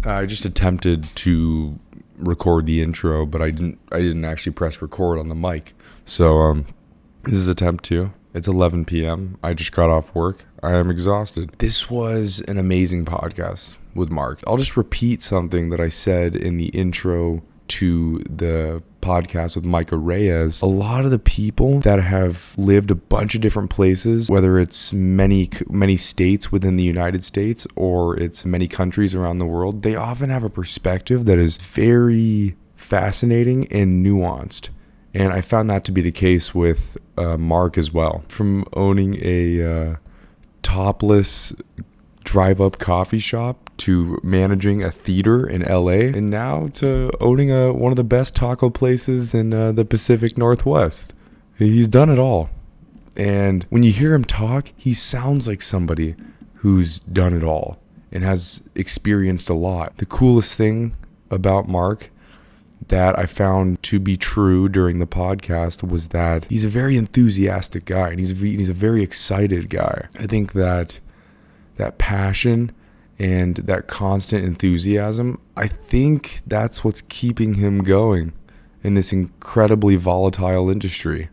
I just attempted to record the intro, but I didn't actually press record on the mic. So this is attempt 2. It's 11 p.m. I just got off work. I am exhausted. This was an amazing podcast with Mark. I'll just repeat something that I said in the intro to the podcast with Micah Reyes. A lot of the people that have lived a bunch of different places, whether it's many states within the United States or it's many countries around the world, they often have a perspective that is very fascinating and nuanced. And I found that to be the case with Mark as well. From owning a topless drive-up coffee shop to managing a theater in LA, and now to owning one of the best taco places in the Pacific Northwest. He's done it all. And when you hear him talk, he sounds like somebody who's done it all and has experienced a lot. The coolest thing about Mark that I found to be true during the podcast was that he's a very enthusiastic guy, and he's a very excited guy. I think that passion and that constant enthusiasm, I think that's what's keeping him going in this incredibly volatile industry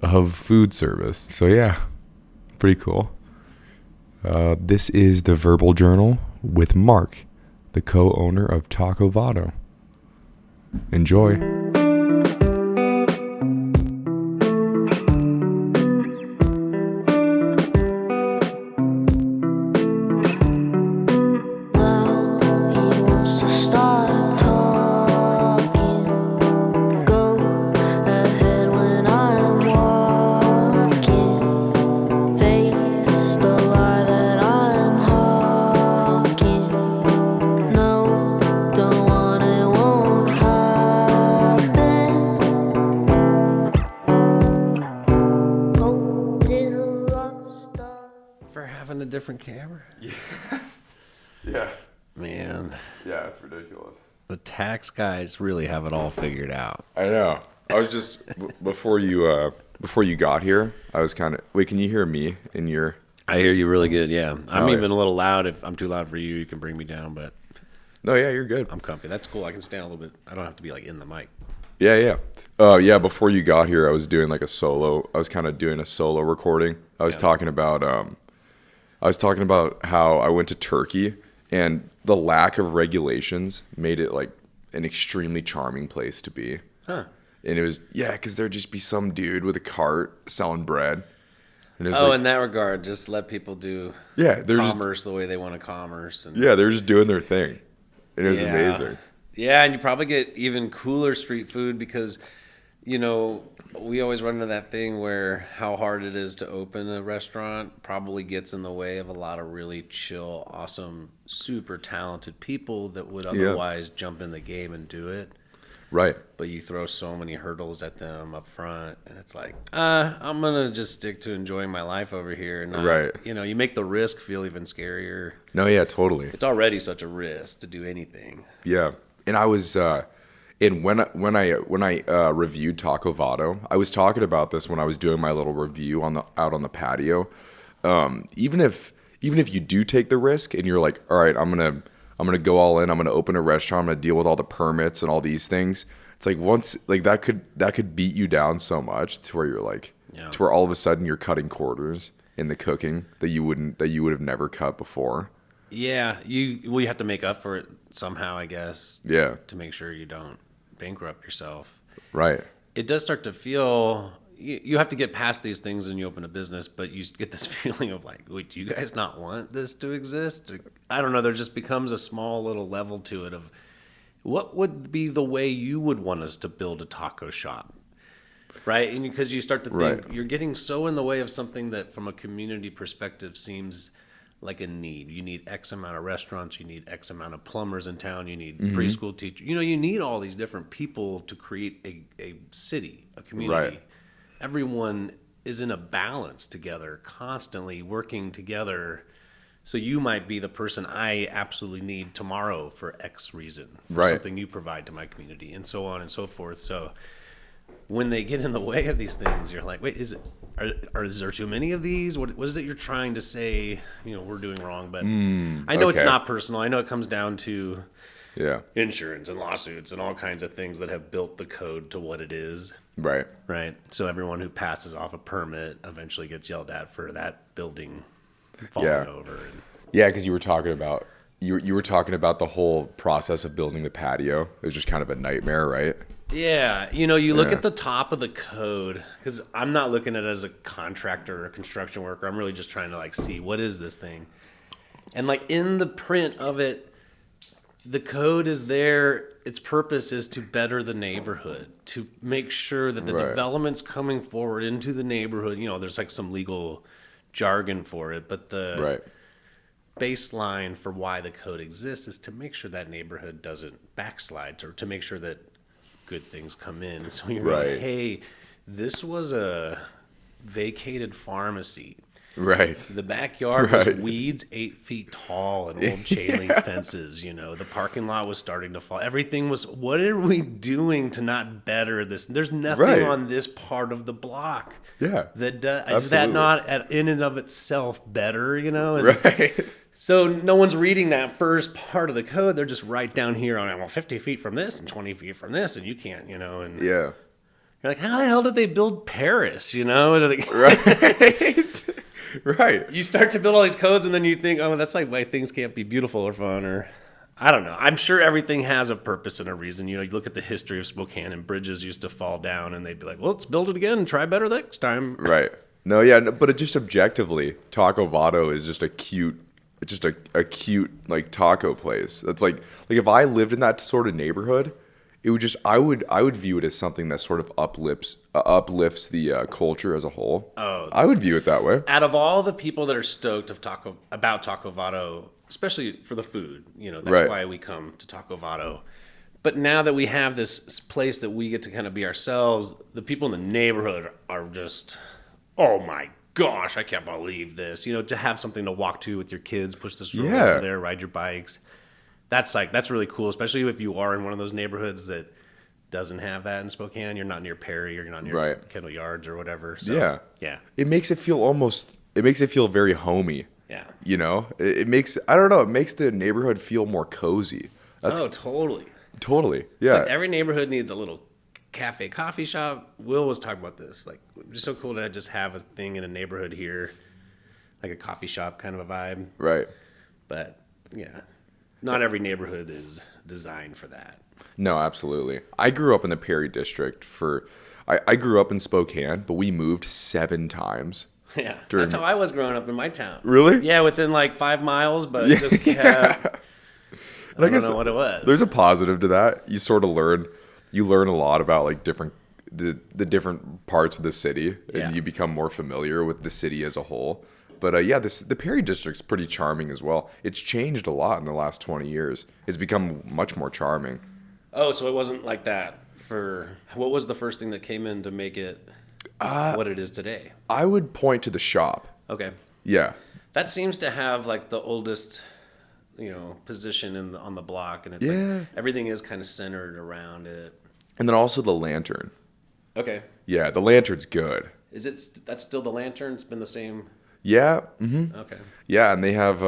of food service. So yeah, pretty cool. This is the Verbal Journal with Mark, the co-owner of Taco Vado. Enjoy. Different camera? Yeah. Man. Yeah, it's ridiculous. The tax guys really have it all figured out. I know. I was just before you got here, I was kind of wait. Can you hear me in your? I hear you really good. Yeah, I'm even a little loud. If I'm too loud for you, you can bring me down. But no, yeah, you're good. I'm comfy. That's cool. I can stand a little bit. I don't have to be like in the mic. Yeah. Yeah. Before you got here, I was doing like a solo. I was kind of doing a solo recording. I was talking about how I went to Turkey, and the lack of regulations made it like an extremely charming place to be. Huh. And it was, because there'd just be some dude with a cart selling bread. And it was in that regard, just let people do commerce the way they want to commerce. And they're just doing their thing. And it was amazing. Yeah, and you probably get even cooler street food because, we always run into that thing where how hard it is to open a restaurant probably gets in the way of a lot of really chill, awesome, super talented people that would otherwise jump in the game and do it. Right. But you throw so many hurdles at them up front, and it's like, I'm going to just stick to enjoying my life over here. And right. You make the risk feel even scarier. No, yeah, totally. It's already such a risk to do anything. Yeah. And I was... And when I reviewed Taco Vado, I was talking about this when I was doing my little review out on the patio. Even if you do take the risk and you're like, all right, I'm gonna go all in. I'm gonna open a restaurant. I'm gonna deal with all the permits and all these things. It's like that could beat you down so much to where you're like, to where all of a sudden you're cutting corners in the cooking that you would have never cut before. Yeah, you have to make up for it somehow, I guess. Yeah. To make sure you don't bankrupt yourself. Right. It does start to feel you have to get past these things when you open a business, but you get this feeling of like, wait, do you guys not want this to exist? I don't know. There just becomes a small little level to it of what would be the way you would want us to build a taco shop, right? And because you start to think you're getting so in the way of something that from a community perspective seems like a need. You need X amount of restaurants. You need X amount of plumbers in town. You need preschool teachers. You need all these different people to create a city, a community. Right. Everyone is in a balance together, constantly working together. So you might be the person I absolutely need tomorrow for X reason, for something you provide to my community, and so on and so forth. So when they get in the way of these things, you're like, wait, is is there too many of these? What is it you're trying to say? We're doing wrong, but I know it's not personal. I know it comes down to insurance and lawsuits and all kinds of things that have built the code to what it is. Right. Right. So everyone who passes off a permit eventually gets yelled at for that building falling over. Yeah, because you were talking about the whole process of building the patio. It was just kind of a nightmare, right? Yeah, you look at the top of the code, because I'm not looking at it as a contractor or a construction worker. I'm really just trying to see what is this thing. And in the print of it, the code is there. Its purpose is to better the neighborhood, to make sure that the developments coming forward into the neighborhood, there's some legal jargon for it, but the baseline for why the code exists is to make sure that neighborhood doesn't backslide, to make sure that good things come in. So you're going, hey, this was a vacated pharmacy. Right. The backyard was weeds 8 feet tall and old chain link fences. The parking lot was starting to fall. Everything was, what are we doing to not better this? There's nothing on this part of the block. Yeah. That does, is that not in and of itself better, And, right. So no one's reading that first part of the code. They're just right down here on 50 feet from this and 20 feet from this, and you can't, and you're like, how the hell did they build Paris, Right. Right. You start to build all these codes, and then you think, oh, that's why things can't be beautiful or fun, or I don't know. I'm sure everything has a purpose and a reason. You look at the history of Spokane, and bridges used to fall down, and they'd be like, well, let's build it again and try better next time. Right. No, yeah, but it just objectively, Taco Vado is just a cute taco place. That's like if I lived in that sort of neighborhood, it would just I would view it as something that sort of uplifts the culture as a whole. Oh, I would view it that way. Out of all the people that are stoked about Taco Vado, especially for the food, that's why we come to Taco Vado. But now that we have this place that we get to kind of be ourselves, the people in the neighborhood are just, oh my gosh, I can't believe this. To have something to walk to with your kids, push this road over there, ride your bikes. That's really cool, especially if you are in one of those neighborhoods that doesn't have that in Spokane. You're not near Perry, or you're not near Kendall Yards or whatever. So, yeah. It makes it feel very homey. Yeah. It makes, I don't know, it makes the neighborhood feel more cozy. Totally. Totally. Yeah. It's every neighborhood needs a little cafe, coffee shop. Will was talking about this. It's so cool to just have a thing in a neighborhood here, like a coffee shop kind of a vibe. Right. But yeah, not every neighborhood is designed for that. No, absolutely. I grew up in the Perry district I grew up in Spokane, but we moved 7 times. Yeah. That's how I was growing up in my town. Really? Yeah, within 5 miles, but just kept, I don't know what it was. There's a positive to that. You sort of learn a lot about the different parts of the city, and you become more familiar with the city as a whole. But the Perry district's pretty charming as well. It's changed a lot in the last 20 years. It's become much more charming. Oh, so it wasn't like that what was the first thing that came in to make it what it is today? I would point to the shop. Okay. Yeah. That seems to have the oldest, position on the block, and it's everything is kind of centered around it. And then also the lantern. Okay. Yeah, the lantern's good. That's still the lantern? It's been the same? Yeah. Mm-hmm. Okay. Yeah, and they have...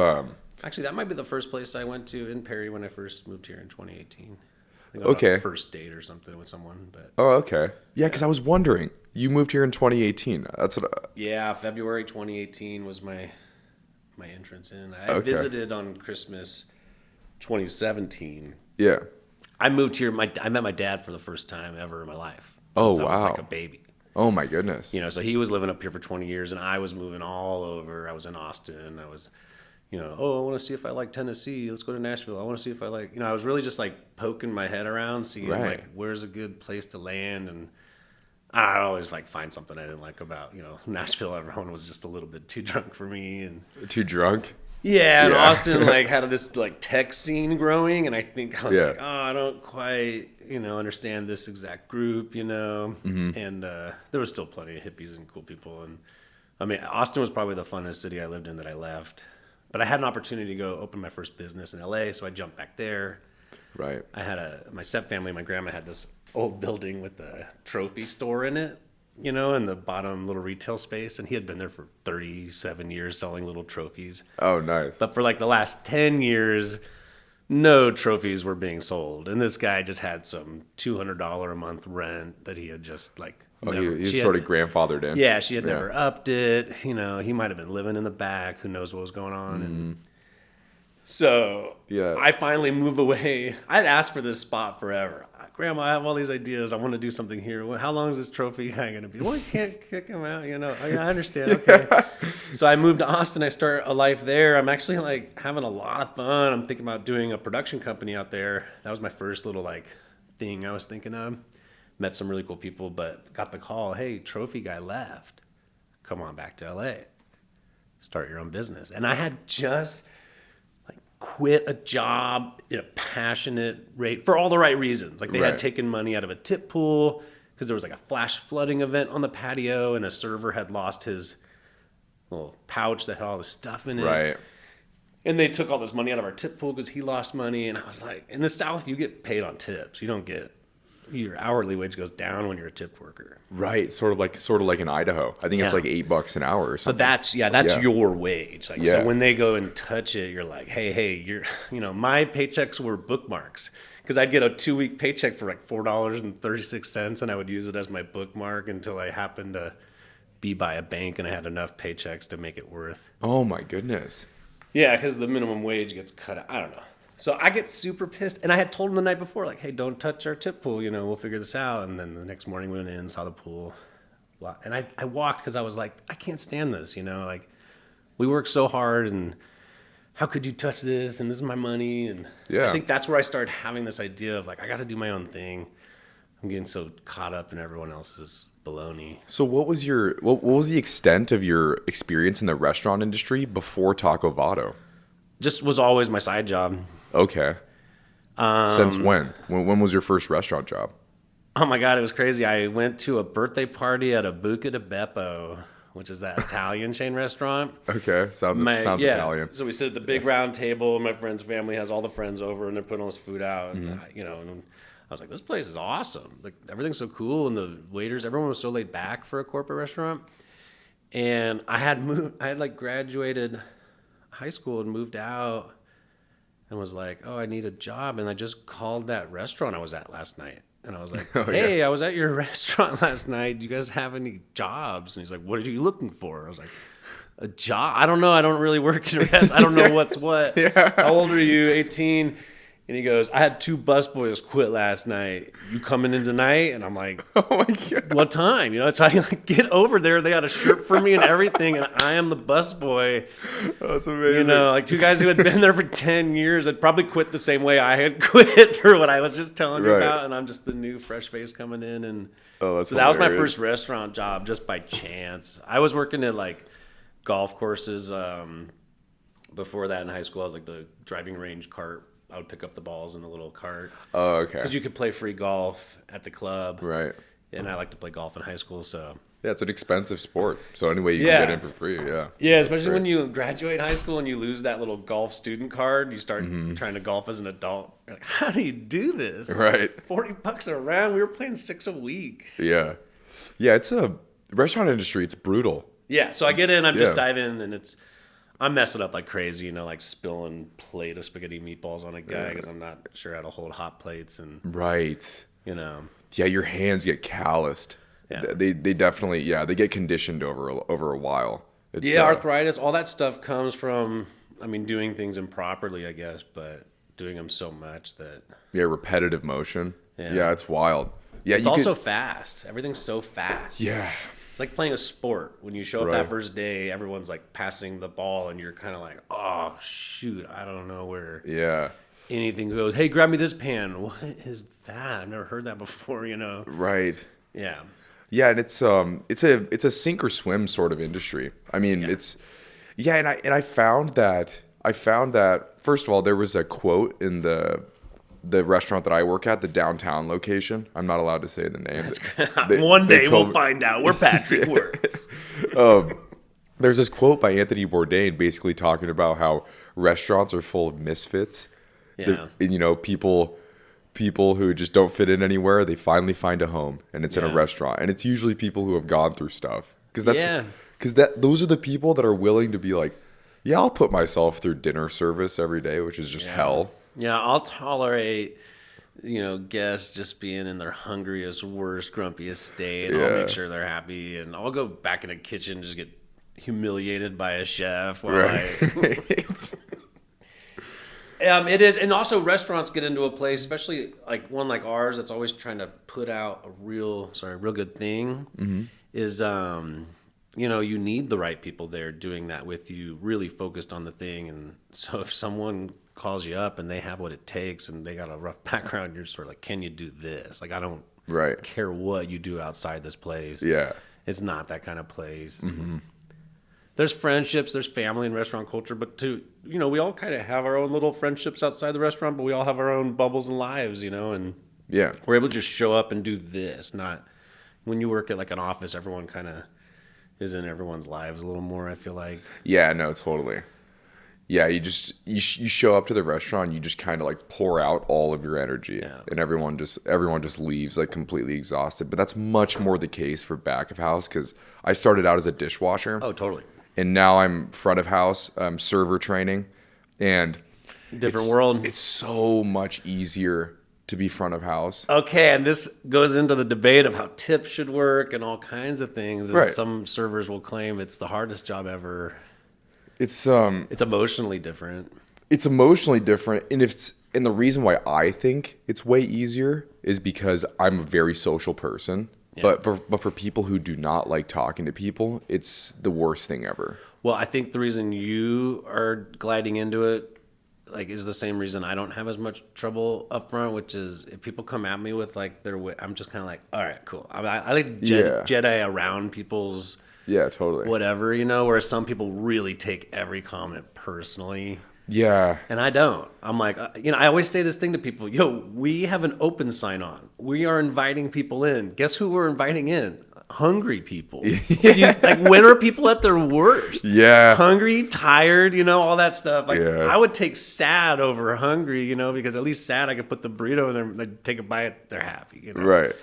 Actually, that might be the first place I went to in Perry when I first moved here in 2018. I think okay. On a first date or something with someone. But oh, okay. Yeah, because I was wondering. You moved here in 2018. That's what. Yeah, February 2018 was my entrance in. I visited on Christmas 2017. Yeah. I moved here. I met my dad for the first time ever in my life. Oh, wow. I was a baby. Oh, my goodness. So he was living up here for 20 years, and I was moving all over. I was in Austin. I was, I want to see if I like Tennessee. Let's go to Nashville. I want to see if I like, I was really just poking my head around, seeing where's a good place to land. And I'd always find something I didn't like about, Nashville. Everyone was just a little bit too drunk for me. And too drunk? Yeah, and Austin had this tech scene growing, and I think I was I don't quite understand this exact group, Mm-hmm. and there was still plenty of hippies and cool people, and I mean Austin was probably the funnest city I lived in that I left, but I had an opportunity to go open my first business in LA, so I jumped back there. Right. I had my stepfamily, my grandma had this old building with a trophy store in it. you know, in the bottom little retail space. And he had been there for 37 years selling little trophies. Oh, nice. But for like the last 10 years, no trophies were being sold. And this guy just had some $200 a month rent that he had just like. Oh, he's sort of grandfathered in. Yeah, she had never upped it. You know, he might have been living in the back. Who knows what was going on. And so I finally move away. I'd asked for this spot forever. Grandma, I have all these ideas. I want to do something here. Well, how long is this trophy guy going to be? Well, you can't kick him out, you know. Oh, yeah, I understand. Okay. So I moved to Austin. I start a life there. I'm actually like having a lot of fun. I'm thinking about doing a production company out there. That was my first little like thing I was thinking of. Met some really cool people, but got the call, hey, trophy guy left. Come on back to LA. Start your own business. And I had just quit a job in a passionate rate for all the right reasons. Like they had taken money out of a tip pool because there was like a flash flooding event on the patio and a server had lost his little pouch that had all the stuff in it. Right. And they took all this money out of our tip pool because he lost money. And I was like, in the South, you get paid on tips. You don't get, your hourly wage goes down when you're a tip worker. Right. Sort of like in Idaho. I think it's like $8 an hour or something. So that's your wage. Like, so when they go and touch it, you're like, hey, you're, you know, my paychecks were bookmarks because I'd get a 2-week paycheck for like $4.36 and I would use it as my bookmark until I happened to be by a bank and I had enough paychecks to make it worth. Oh my goodness. Yeah. Because the minimum wage gets cut out. I don't know. So I get super pissed. And I had told him the night before, like, hey, don't touch our tip pool. You know, we'll figure this out. And then the next morning we went in, saw the pool. And I walked because I was like, I can't stand this. You know, like, we work so hard. And how could you touch this? And this is my money. And I think that's where I started having this idea of, like, I got to do my own thing. I'm getting so caught up in everyone else's baloney. So what was the extent of your experience in the restaurant industry before Taco Vado? Just was always my side job. Okay. Since when? When was your first restaurant job? Oh my God, it was crazy. I went to a birthday party at a Buca de Bepo, which is that Italian chain restaurant. Okay, sounds Italian. So we sit at the big round table, and my friend's family has all the friends over, and they're putting all this food out. And, you know, and I was like, this place is awesome. Like, everything's so cool, and the waiters, everyone was so laid back for a corporate restaurant. And I had like graduated high school and moved out. And was like, oh, I need a job. And I just called that restaurant I was at last night. And I was like, hey, I was at your restaurant last night. Do you guys have any jobs? And he's like, what are you looking for? I was like, a job? I don't know. I don't really work in a restaurant. I don't know what's what. How old are you? 18? And he goes, I had 2 busboys quit last night. You coming in tonight? And I'm like, oh my God. What time? You know, so I like get over there. They had a shirt for me and everything. And I am the busboy. That's amazing. You know, like 2 guys who had been there for 10 years had probably quit the same way I had quit for what I was just telling you about. And I'm just the new fresh face coming in. And so that was my first restaurant job just by chance. I was working at like golf courses. Before that in high school, I was like the driving range cart. I would pick up the balls in a little cart. Oh, okay. Because you could play free golf at the club. Right. And I like to play golf in high school, so. Yeah, it's an expensive sport. So anyway, you can get in for free, Yeah, especially when you graduate high school and you lose that little golf student card. You start trying to golf as an adult. You're like, how do you do this? Right. $40 a round. We were playing 6 a week. Yeah. Yeah, the restaurant industry, it's brutal. Yeah, so I get in, I'm just diving, and I'm messing up like crazy, you know, like spilling plate of spaghetti meatballs on a guy because I'm not sure how to hold hot plates. And right. You know. Yeah, your hands get calloused. Yeah. They definitely, they get conditioned over a while. It's, arthritis, all that stuff comes from, doing things improperly, I guess, but doing them so much that. Yeah, repetitive motion. Yeah, it's wild. Yeah, it's also fast. Everything's so fast. Yeah. It's like playing a sport. When you show up that first day, everyone's like passing the ball and you're kind of like, oh, shoot, I don't know where anything goes. Hey, grab me this pan. What is that? I've never heard that before, you know? Right. Yeah. Yeah, and it's a sink or swim sort of industry. It's and I found that first of all, there was a quote in the restaurant that I work at, the downtown location. I'm not allowed to say the name. One day we'll find out where Patrick works. There's this quote by Anthony Bourdain basically talking about how restaurants are full of misfits. Yeah. And, you know, people people who just don't fit in anywhere, they finally find a home, and it's in a restaurant. And it's usually people who have gone through stuff. Because those are the people that are willing to be like, yeah, I'll put myself through dinner service every day, which is just hell. Yeah, I'll tolerate, guests just being in their hungriest, worst, grumpiest state. I'll make sure they're happy, and I'll go back in the kitchen and just get humiliated by a chef. It is, and also restaurants get into a place, especially like one like ours, that's always trying to put out a real good thing. Mm-hmm. Is you need the right people there doing that with you, really focused on the thing. And so if someone calls you up and they have what it takes and they got a rough background, you're sort of like, can you do this? Like, I don't care what you do outside this place. Yeah, it's not that kind of place. Mm-hmm. There's friendships, there's family and restaurant culture, but we all kind of have our own little friendships outside the restaurant, but we all have our own bubbles and lives, and we're able to just show up and do this. Not when you work at like an office, everyone kind of is in everyone's lives a little more, I feel like. Yeah, no, totally. Yeah, you show up to the restaurant, you just kind of like pour out all of your energy, and everyone just leaves like completely exhausted. But that's much more the case for back of house, because I started out as a dishwasher. Oh, totally. And now I'm front of house, server training, and different world. It's so much easier to be front of house. Okay, and this goes into the debate of how tips should work and all kinds of things. Right. Some servers will claim it's the hardest job ever. It's emotionally different. It's emotionally different, and the reason why I think it's way easier is because I'm a very social person. Yeah. But for people who do not like talking to people, it's the worst thing ever. Well, I think the reason you are gliding into it is the same reason I don't have as much trouble up front, which is if people come at me with I'm just kind of like, all right, cool. I like Jedi around people's totally whatever, whereas some people really take every comment personally. Yeah. And I don't. I'm like, I always say this thing to people, we have an open sign on. We are inviting people in. Guess who we're inviting in? Hungry people. When are people at their worst? Yeah. Hungry, tired, all that stuff. I would take sad over hungry, because at least sad I could put the burrito in there and they'd take a bite, they're happy, Right.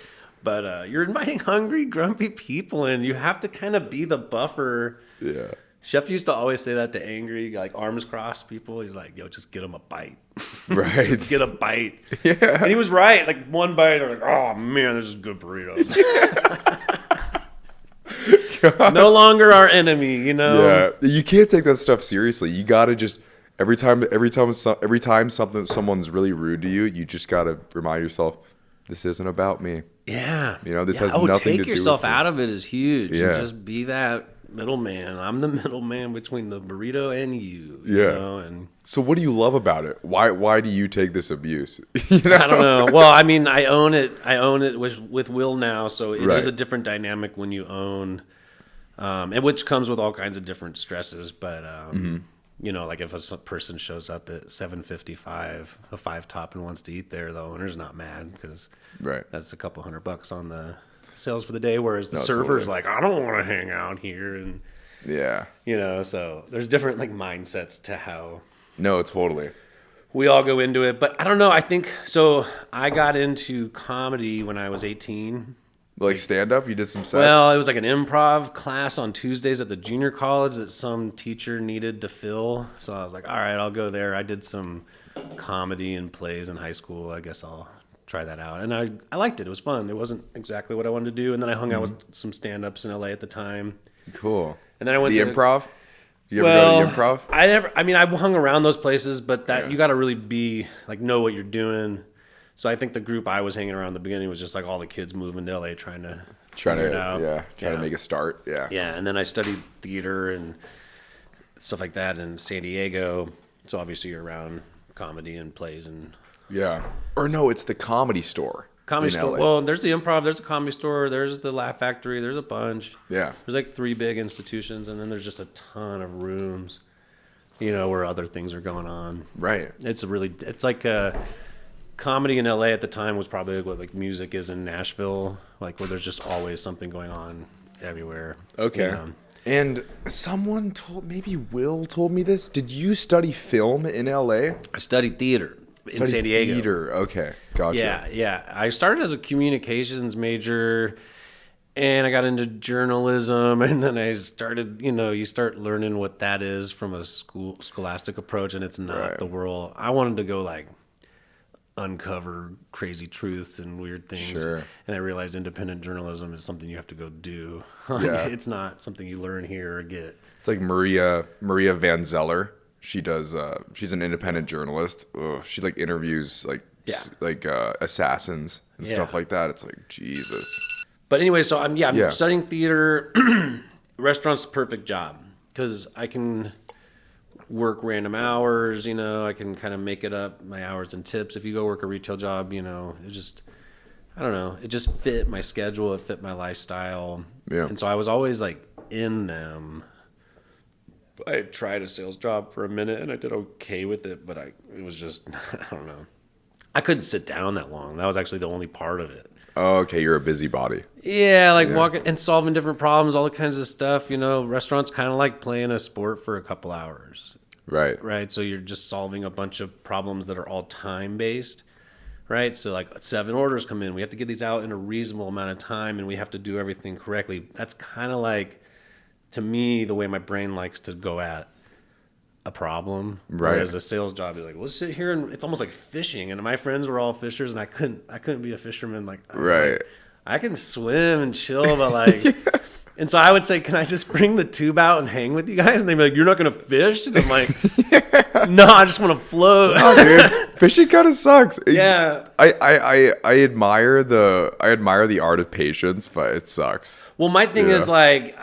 But you're inviting hungry, grumpy people in. You have to kind of be the buffer. Yeah. Chef used to always say that to angry, arms crossed people. He's like, just get them a bite. Right. Just get a bite. Yeah. And he was right. One bite, they're like, oh, man, this is good burritos. No longer our enemy, Yeah. You can't take that stuff seriously. You got to just, every time someone's really rude to you, you just got to remind yourself, this isn't about me. Yeah. This has nothing to do with take yourself out of it is huge. Yeah. And just be that middleman. I'm the middleman between the burrito and you. Yeah. And so what do you love about it? Why do you take this abuse? I don't know. Well, I mean, I own it with Will now, so it is a different dynamic when you own, and which comes with all kinds of different stresses. But if a person shows up at 7:55, a 5-top, and wants to eat there, the owner's not mad because that's a couple $100 on the sales for the day, whereas the server's totally. I don't want to hang out here, and so there's different mindsets to how totally we all go into it. But I don't know, I think so. I got into comedy when I was 18. Stand up, you did some sets? Well, it was an improv class on Tuesdays at the junior college that some teacher needed to fill, so I was like, all right, I'll go there. I did some comedy and plays in high school. I guess I'll try that out. And I liked it. It was fun. It wasn't exactly what I wanted to do. And then I hung out with some stand-ups in LA at the time. Cool. And then I went to improv? You ever go to the improv? I hung around those places, but you got to really be know what you're doing. So I think the group I was hanging around in the beginning was just all the kids moving to LA trying to make a start. Yeah. Yeah. And then I studied theater and stuff like that in San Diego. So obviously you're around comedy and plays and or no, it's the Comedy Store. Comedy Store. LA. Well, there's the Improv, there's the Comedy Store, there's the Laugh Factory, there's a bunch. Yeah. There's 3 big institutions, and then there's just a ton of rooms, where other things are going on. Right. It's comedy in LA at the time was probably what music is in Nashville, where there's just always something going on everywhere. Okay. And maybe Will told me this. Did you study film in LA? I studied theater. in San Diego. Theater. Okay, gotcha. Yeah. I started as a communications major, and I got into journalism, and then I started, you start learning what that is from a scholastic approach, and it's not the world. I wanted to go like uncover crazy truths and weird things. Sure. And I realized independent journalism is something you have to go do. Yeah. It's not something you learn here or get. It's like Maria Van Zeller. She does. She's an independent journalist. Ugh, she like interviews like assassins and stuff like that. It's like Jesus. But anyway, so I'm studying theater. Restaurant's the perfect job because I can work random hours. I can kind of make it up my hours and tips. If you go work a retail job, it just, I don't know, it just fit my schedule. It fit my lifestyle. Yeah. And so I was always like in them. I tried a sales job for a minute and I did okay with it, but it was just, I don't know. I couldn't sit down that long. That was actually the only part of it. Oh, okay, you're a busybody. Yeah, walking and solving different problems, all the kinds of stuff. Restaurants kind of like playing a sport for a couple hours. Right. So you're just solving a bunch of problems that are all time-based, right? So like 7 orders come in. We have to get these out in a reasonable amount of time, and we have to do everything correctly. That's kind of like, to me, the way my brain likes to go at a problem. Right. Whereas a sales job is like, let's sit here, and it's almost like fishing. And my friends were all fishers, and I couldn't be a fisherman. Like, I can swim and chill, but like, and so I would say, can I just bring the tube out and hang with you guys? And they'd be like, you're not going to fish? And I'm like, no, I just want to float. Oh, dude, fishing kind of sucks. Yeah. I admire the art of patience, but it sucks. Well, my thing is like,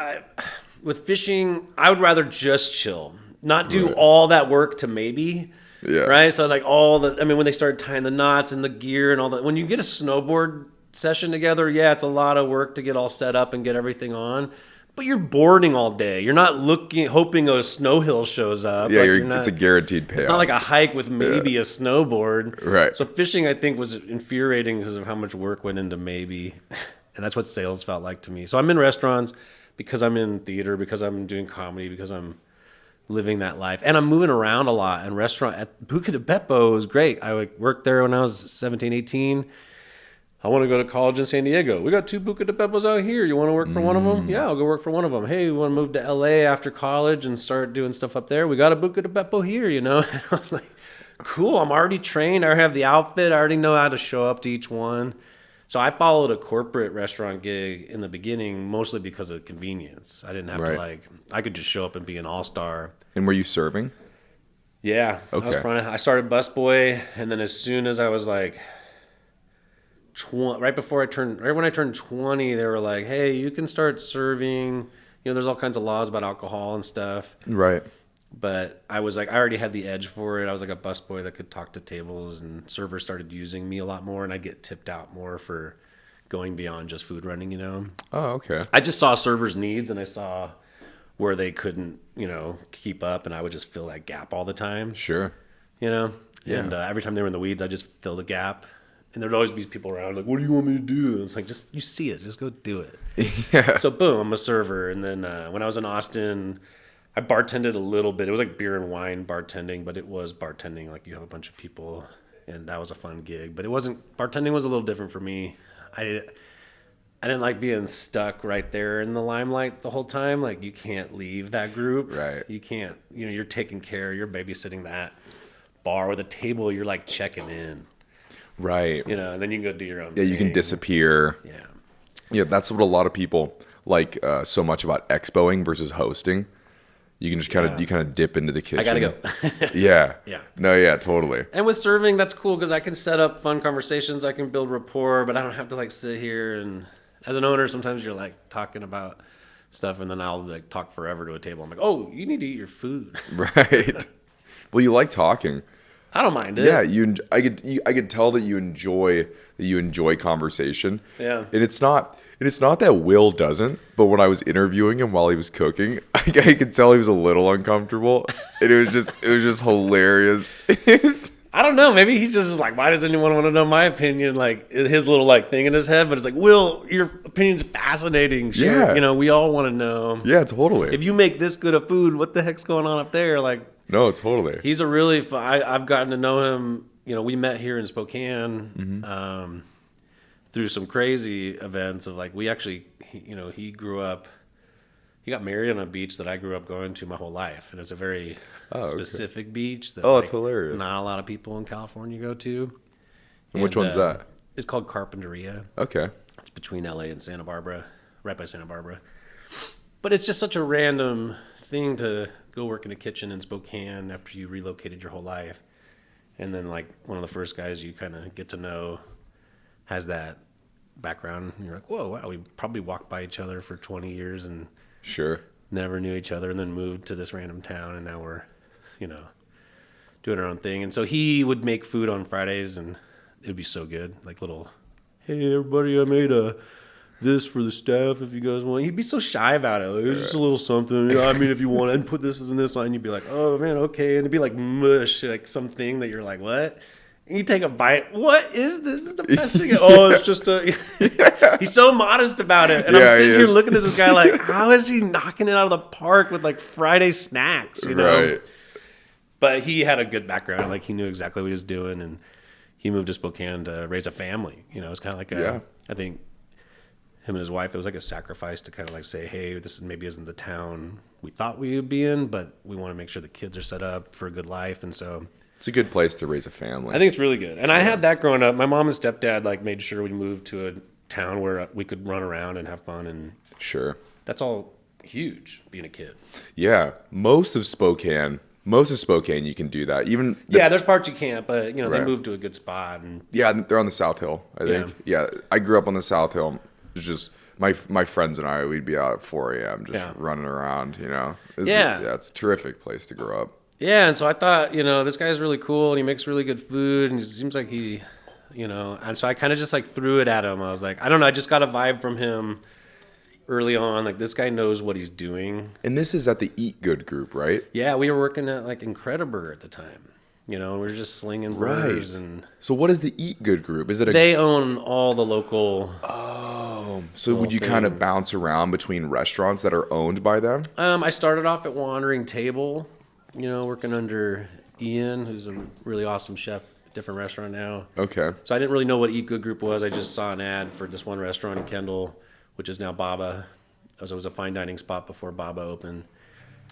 with fishing, I would rather just chill. Not do all that work to maybe, right? So like when they started tying the knots and the gear and all that, when you get a snowboard session together, it's a lot of work to get all set up and get everything on, but you're boarding all day. You're not hoping a snow hill shows up. Yeah, it's a guaranteed payoff. It's not like a hike with maybe a snowboard. Right. So fishing, I think, was infuriating because of how much work went into maybe, and that's what sales felt like to me. So I'm in restaurants because I'm in theater, because I'm doing comedy, because I'm living that life. And I'm moving around a lot. And restaurant at Buca de Bepo was great. I worked there when I was 17, 18. I want to go to college in San Diego. We got 2 Buca de Bepos out here. You want to work for one of them? Yeah, I'll go work for one of them. Hey, you want to move to LA after college and start doing stuff up there? We got a Buca de Bepo here, I was like, cool, I'm already trained. I already have the outfit. I already know how to show up to each one. So I followed a corporate restaurant gig in the beginning, mostly because of convenience. I didn't have to I could just show up and be an all-star. And were you serving? Yeah. Okay. I started busboy, and then as soon as I was like, right when I turned 20, they were like, hey, you can start serving. There's all kinds of laws about alcohol and stuff. Right. But I was like, I already had the edge for it. I was like a busboy that could talk to tables, and servers started using me a lot more, and I'd get tipped out more for going beyond just food running, Oh, okay. I just saw servers' needs, and I saw where they couldn't, keep up, and I would just fill that gap all the time. Sure. And every time they were in the weeds, I just fill the gap. And there'd always be people around like, what do you want me to do? And it's like, you see it, just go do it. Yeah. So boom, I'm a server. And then when I was in Austin, I bartended a little bit. It was like beer and wine bartending, but it was bartending. Like you have a bunch of people, and that was a fun gig. But bartending was a little different for me. I didn't like being stuck right there in the limelight the whole time. Like you can't leave that group. Right. You can't, you're taking care, you're babysitting that bar with a table, you're like checking in. Right. And then you can go do your own thing. You can disappear. Yeah. Yeah, that's what a lot of people like so much about expoing versus hosting. You can just kind of dip into the kitchen. I gotta go. Yeah. Yeah. No, yeah, totally. And with serving, that's cool because I can set up fun conversations. I can build rapport, but I don't have to like sit here and as an owner, sometimes you're like talking about stuff, and then I'll like talk forever to a table. I'm like, oh, you need to eat your food. Right. Well, you like talking. I don't mind it. Yeah, I could tell that you enjoy conversation. Yeah. And it's not that Will doesn't, but when I was interviewing him while he was cooking, I could tell he was a little uncomfortable, and it was just hilarious. I don't know. Maybe he just is like, why does anyone want to know my opinion? Like his little like thing in his head, but it's like, Will, your opinion's fascinating. Sure. Yeah. We all want to know. Yeah, totally. If you make this good of food, what the heck's going on up there? Like, no, totally. He's a really I've gotten to know him we met here in Spokane through some crazy events of like, we actually, he grew up, he got married on a beach that I grew up going to my whole life. And it's a very specific beach that it's hilarious. Not a lot of people in California go to. And which one's that? It's called Carpinteria. Okay. It's between LA and Santa Barbara, right by Santa Barbara. But it's just such a random thing to go work in a kitchen in Spokane after you relocated your whole life. And then like one of the first guys you kind of get to know has that background. And you're like, whoa, wow, we probably walked by each other for 20 years and sure never knew each other, and then moved to this random town. And now we're, doing our own thing. And so he would make food on Fridays and it would be so good. Like little, hey, everybody, I made this for the staff if you guys want. He'd be so shy about it. Like, it's just a little something. If you want, and put this in this line, you'd be like, oh, man, okay. And it'd be like mush, like something that you're like, what? And you take a bite. What is this? This is the best thing. Oh, it's just He's so modest about it. And I'm sitting here looking at this guy like, how is he knocking it out of the park with like Friday snacks, Right. But he had a good background. Like he knew exactly what he was doing. And he moved to Spokane to raise a family. It's kind of like I think him and his wife, it was like a sacrifice to kind of like say, hey, this maybe isn't the town we thought we would be in, but we want to make sure the kids are set up for a good life. And so it's a good place to raise a family. I think it's really good. And I had that growing up. My mom and stepdad like made sure we moved to a town where we could run around and have fun. And sure, that's all huge being a kid. Yeah. Most of Spokane, you can do that. Even there's parts you can't, but they moved to a good spot. And they're on the South Hill, I think. Yeah, I grew up on the South Hill. It's just my friends and I, we'd be out at 4 a.m. just running around. It's a terrific place to grow up. Yeah, and so I thought, this guy's really cool, and he makes really good food, and it seems like he, and so I kind of just like threw it at him. I was like, I don't know, I just got a vibe from him early on, like this guy knows what he's doing. And this is at the Eat Good group, right? Yeah, we were working at like Incrediburger at the time. We were just slinging burgers. And so what is the Eat Good group? Is it they own all the local. Oh, so would you kind of bounce around between restaurants that are owned by them? I started off at Wandering Table, working under Ian, who's a really awesome chef, different restaurant now. Okay. So I didn't really know what Eat Good Group was. I just saw an ad for this one restaurant in Kendall, which is now Baba. It was a fine dining spot before Baba opened.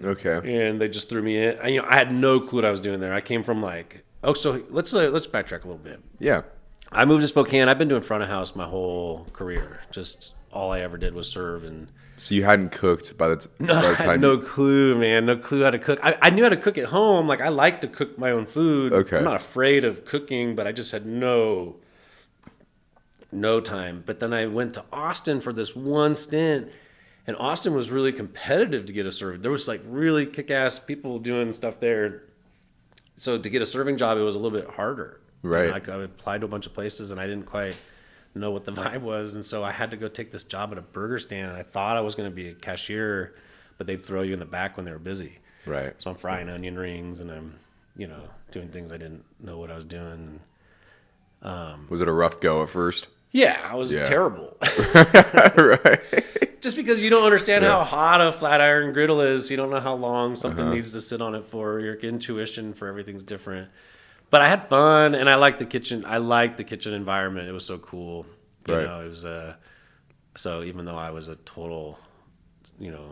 Okay. And they just threw me in. I had no clue what I was doing there. I came from so let's backtrack a little bit. Yeah. I moved to Spokane. I've been doing front of house my whole career. Just all I ever did was serve. And so you hadn't cooked by the time? I had no clue, man. No clue how to cook. I knew how to cook at home. Like I like to cook my own food. Okay. I'm not afraid of cooking, but I just had no time. But then I went to Austin for this one stint. And Austin was really competitive to get a server. There was like really kick-ass people doing stuff there. So to get a serving job, it was a little bit harder. Right. I applied to a bunch of places and I didn't quite know what the vibe was. And so I had to go take this job at a burger stand. And I thought I was going to be a cashier, but they'd throw you in the back when they were busy. Right. So I'm frying onion rings and I'm, doing things I didn't know what I was doing. Was it a rough go at first? Yeah, I was terrible. Right. Just because you don't understand how hot a flat iron griddle is, you don't know how long something needs to sit on it for. Your intuition for everything's different. But I had fun, and I liked the kitchen. I liked the kitchen environment. It was so cool. It was so even though I was a total,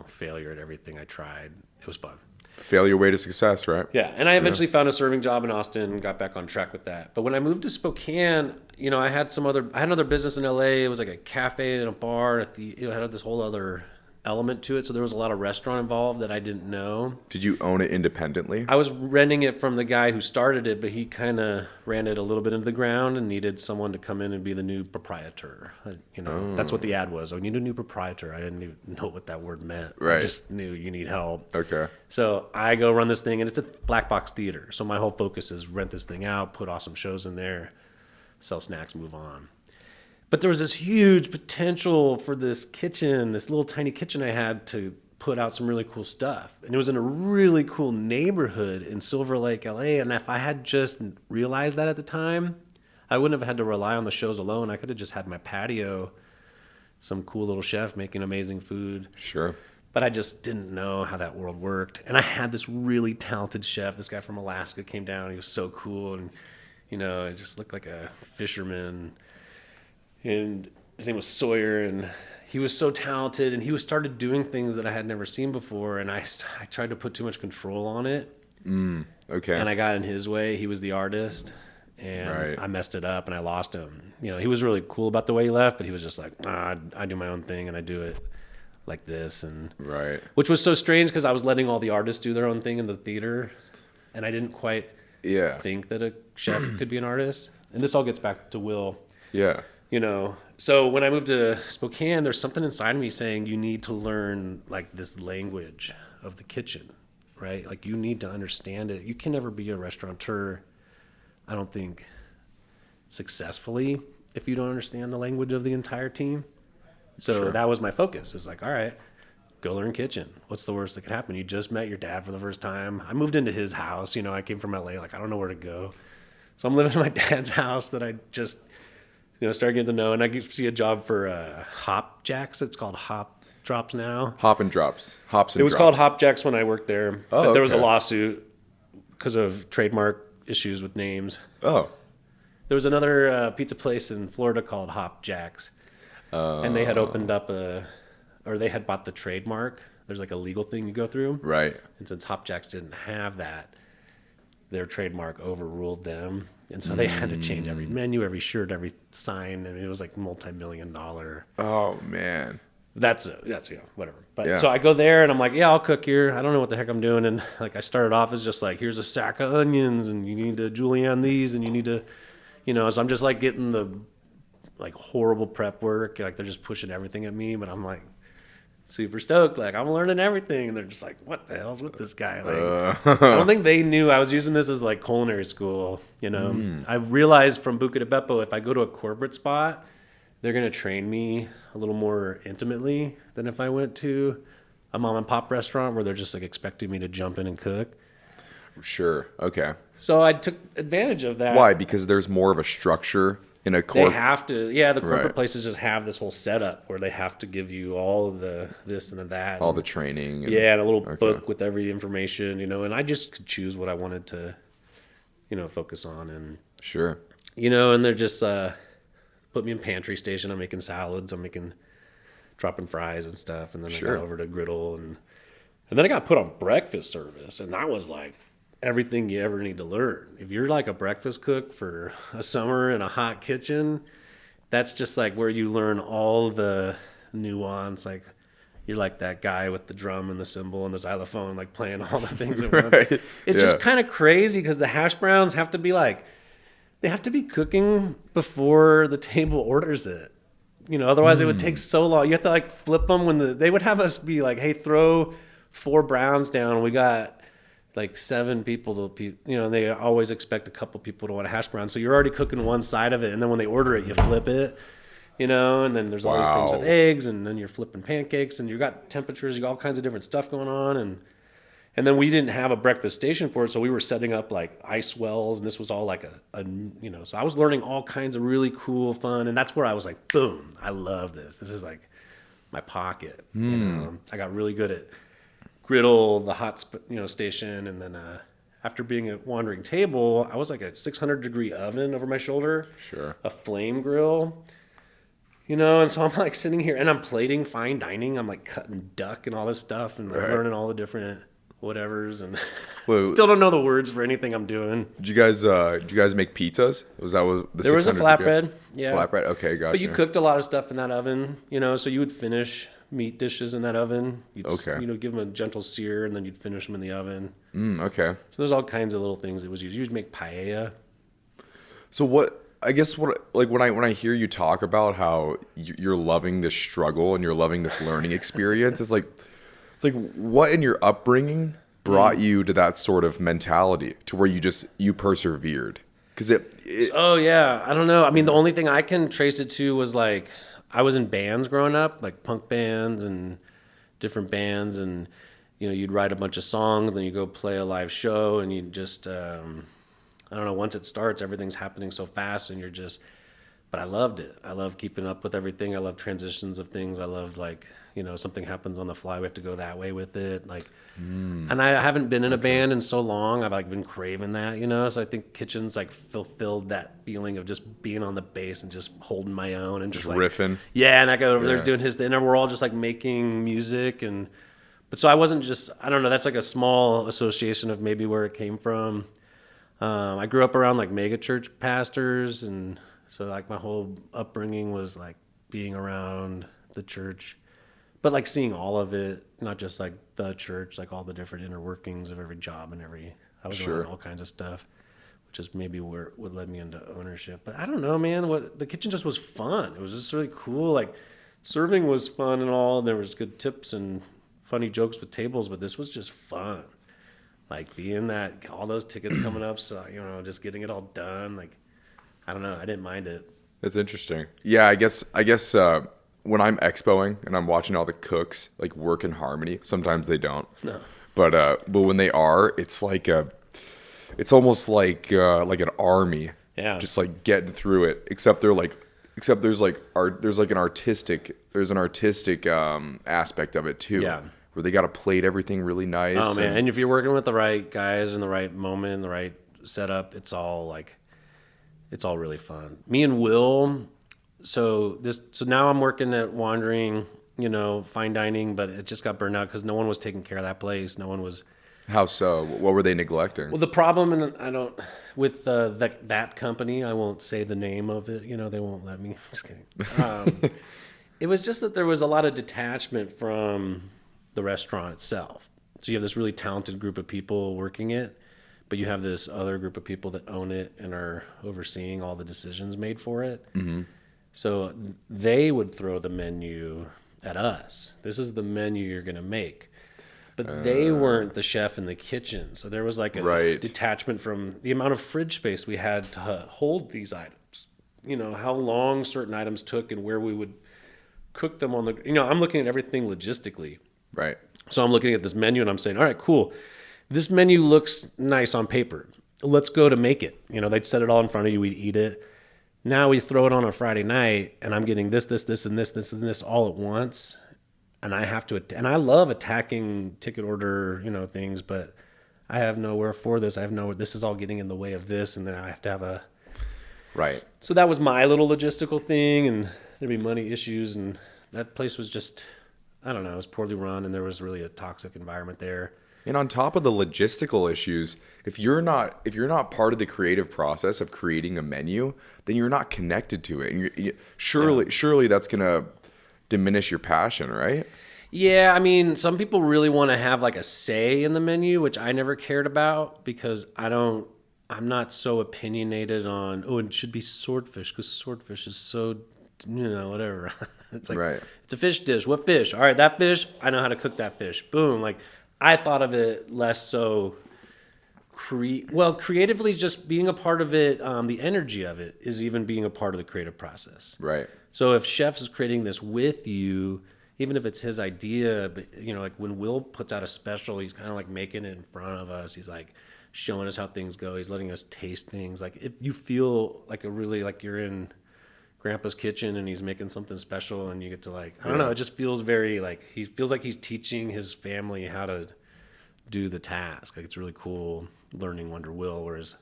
failure at everything I tried, it was fun. Failure way to success, right? Yeah, and I eventually found a serving job in Austin and got back on track with that. But when I moved to Spokane, I had another business in LA. It was like a cafe and a bar. It had this whole other element to it. So there was a lot of restaurant involved that I didn't know. Did you own it independently? I was renting it from the guy who started it, but he kind of ran it a little bit into the ground and needed someone to come in and be the new proprietor. That's what the ad was. I need a new proprietor. I didn't even know what that word meant. Right. I just knew you need help. Okay. So I go run this thing, and it's a black box theater. So my whole focus is rent this thing out, put awesome shows in there, sell snacks, move on. But there was this huge potential for this kitchen, this little tiny kitchen I had to put out some really cool stuff. And it was in a really cool neighborhood in Silver Lake, LA. And if I had just realized that at the time, I wouldn't have had to rely on the shows alone. I could have just had my patio, some cool little chef making amazing food. Sure. But I just didn't know how that world worked. And I had this really talented chef. This guy from Alaska came down. He was so cool. And You know, it just looked like a fisherman. And his name was Sawyer, and he was so talented, and he was started doing things that I had never seen before, and I tried to put too much control on it. Okay. And I got in his way. He was the artist, and I messed it up, and I lost him. You know, he was really cool about the way he left, but he was just like, I do my own thing, and I do it like this, and which was so strange because I was letting all the artists do their own thing in the theater, and I didn't quite think that a chef could be an artist. And this all gets back to Will. Yeah. You know, so when I moved to Spokane, there's something inside of me saying you need to learn like this language of the kitchen, right? Like you need to understand it. You can never be a restaurateur, I don't think, successfully if you don't understand the language of the entire team. So that was my focus. It's like, all right, go learn kitchen. What's the worst that could happen? You just met your dad for the first time. I moved into his house. You know, I came from LA. Like, I don't know where to go. So I'm living in my dad's house that I just, you know, started getting to know. And I see a job for Hop Jacks. It's called Hop Drops now. Hops and drops. It was called Hop Jacks when I worked there. Oh, but there was a lawsuit because of trademark issues with names. Oh. There was another pizza place in Florida called Hop Jacks. And they had opened up they had bought the trademark. There's like a legal thing you go through. Right. And since Hop Jacks didn't have that, their trademark overruled them. And so they had to change every menu, every shirt, every sign. I mean, it was like multi-million-dollar. Oh, man. That's whatever. But so I go there and I'm like, yeah, I'll cook here. I don't know what the heck I'm doing. And like I started off as just like, here's a sack of onions and you need to julienne these and you need to, you know, so I'm just like getting the like horrible prep work. Like they're just pushing everything at me, but I'm like super stoked. Like I'm learning everything. And they're just like, what the hell's with this guy? Like, I don't think they knew I was using this as like culinary school. You know, I realized from Buca to Bepo, if I go to a corporate spot, they're going to train me a little more intimately than if I went to a mom and pop restaurant where they're just like expecting me to jump in and cook. Sure. Okay. So I took advantage of that. Why? Because there's more of a structure in a They have to, the corporate places just have this whole setup where they have to give you all of the this and the that. All the training. And a little book with every information, you know, and I just could choose what I wanted to, you know, focus on. And, you know, and they're just put me in pantry station. I'm making salads. I'm dropping fries and stuff. And then I got over to griddle. And then I got put on breakfast service. And that was like everything you ever need to learn. If you're like a breakfast cook for a summer in a hot kitchen, that's just like where you learn all the nuance. Like you're like that guy with the drum and the cymbal and the xylophone, like playing all the things at once. It's just kind of crazy because the hash browns have to be like, they have to be cooking before the table orders it. You know, otherwise it would take so long. You have to like flip them when they would have us be like, hey, throw 4 browns down. We got like 7 people to, you know, and they always expect a couple people to want a hash brown. So you're already cooking one side of it. And then when they order it, you flip it, you know, and then there's all these things with eggs and then you're flipping pancakes and you got temperatures, you got all kinds of different stuff going on. And then we didn't have a breakfast station for it. So we were setting up like ice wells and this was all like a you know, so I was learning all kinds of really cool fun. And that's where I was like, boom, I love this. This is like my pocket. You know, I got really good at griddle, the hot station, and then after being at Wandering Table, I was like a 600-degree oven over my shoulder, a flame grill, you know, and so I'm like sitting here and I'm plating fine dining. I'm like cutting duck and all this stuff and like learning all the different whatevers and still don't know the words for anything I'm doing. Did you guys make pizzas? Was that what the there was a flatbread, flatbread? Okay, gotcha. But you cooked a lot of stuff in that oven, you know, so you would finish meat dishes in that oven. You'd, you know, give them a gentle sear and then you'd finish them in the oven. Okay. So there's all kinds of little things that was used. You'd make paella. So when I hear you talk about how you're loving this struggle and you're loving this learning experience, it's like what in your upbringing brought you to that sort of mentality to where you persevered? Because I don't know. I mean, the only thing I can trace it to was like, I was in bands growing up, like punk bands and different bands. And, you know, you'd write a bunch of songs, then you go play a live show and you just, I don't know, once it starts, everything's happening so fast and you're just but I loved it. I love keeping up with everything. I love transitions of things. I love like, something happens on the fly. We have to go that way with it. Like, and I haven't been in a band in so long. I've like been craving that, So I think kitchens like fulfilled that feeling of just being on the bass and just holding my own and just like riffing. Yeah. And that guy over there's doing his thing. And we're all just like making music. But so I wasn't just, I don't know. That's like a small association of maybe where it came from. I grew up around like mega church pastors, and so like my whole upbringing was like being around the church, but like seeing all of it, not just like the church, like all the different inner workings of every job and I was around all kinds of stuff, which is maybe where what led me into ownership. But I don't know, man, the kitchen just was fun. It was just really cool. Like serving was fun and all. There was good tips and funny jokes with tables, but this was just fun. Like being that, all those tickets coming up, so, just getting it all done. Like, I don't know. I didn't mind it. That's interesting. Yeah, I guess when I'm expoing and I'm watching all the cooks like work in harmony, sometimes they don't. No. But when they are, it's like it's almost like an army. Yeah. Just like getting through it. Except there's an artistic aspect of it too. Yeah. Where they got to plate everything really nice. Oh man! And if you're working with the right guys in the right moment, the right setup, it's all really fun. Me and Will, so now I'm working at Wandering, fine dining, but it just got burned out because no one was taking care of that place. No one was. How so? What were they neglecting? Well, the problem, and I don't with that company, I won't say the name of it. They won't let me. Just kidding. It was just that there was a lot of detachment from the restaurant itself. So you have this really talented group of people working it, but you have this other group of people that own it and are overseeing all the decisions made for it. Mm-hmm. So they would throw the menu at us. This is the menu you're going to make. But they weren't the chef in the kitchen. So there was like a detachment from the amount of fridge space we had to hold these items. How long certain items took and where we would cook them on the... I'm looking at everything logistically. Right. So I'm looking at this menu and I'm saying, all right, cool. This menu looks nice on paper. Let's go to make it. They'd set it all in front of you. We'd eat it. Now we throw it on a Friday night and I'm getting this, and this all at once. And I have to, and I love attacking ticket order, things, but I have nowhere for this. This is all getting in the way of this. And then I have to have a. Right. So that was my little logistical thing, and there'd be money issues. And that place was just, I don't know, it was poorly run, and there was really a toxic environment there. And on top of the logistical issues, if you're not part of the creative process of creating a menu, then you're not connected to it. And surely that's going to diminish your passion, right? Yeah, I mean, some people really want to have like a say in the menu, which I never cared about because I'm not so opinionated on, it should be swordfish because swordfish is so, whatever. It's like, It's a fish dish. What fish? All right, that fish, I know how to cook that fish. Boom. Like, I thought of it less so creatively, just being a part of it. The energy of it is even being a part of the creative process. Right. So if Chef is creating this with you, even if it's his idea, but like when Will puts out a special, he's kind of like making it in front of us. He's like showing us how things go. He's letting us taste things. Like if you feel like like you're in Grandpa's kitchen and he's making something special and you get to I don't know, it just feels very he feels like he's teaching his family how to do the task. Like it's really cool learning under Will, whereas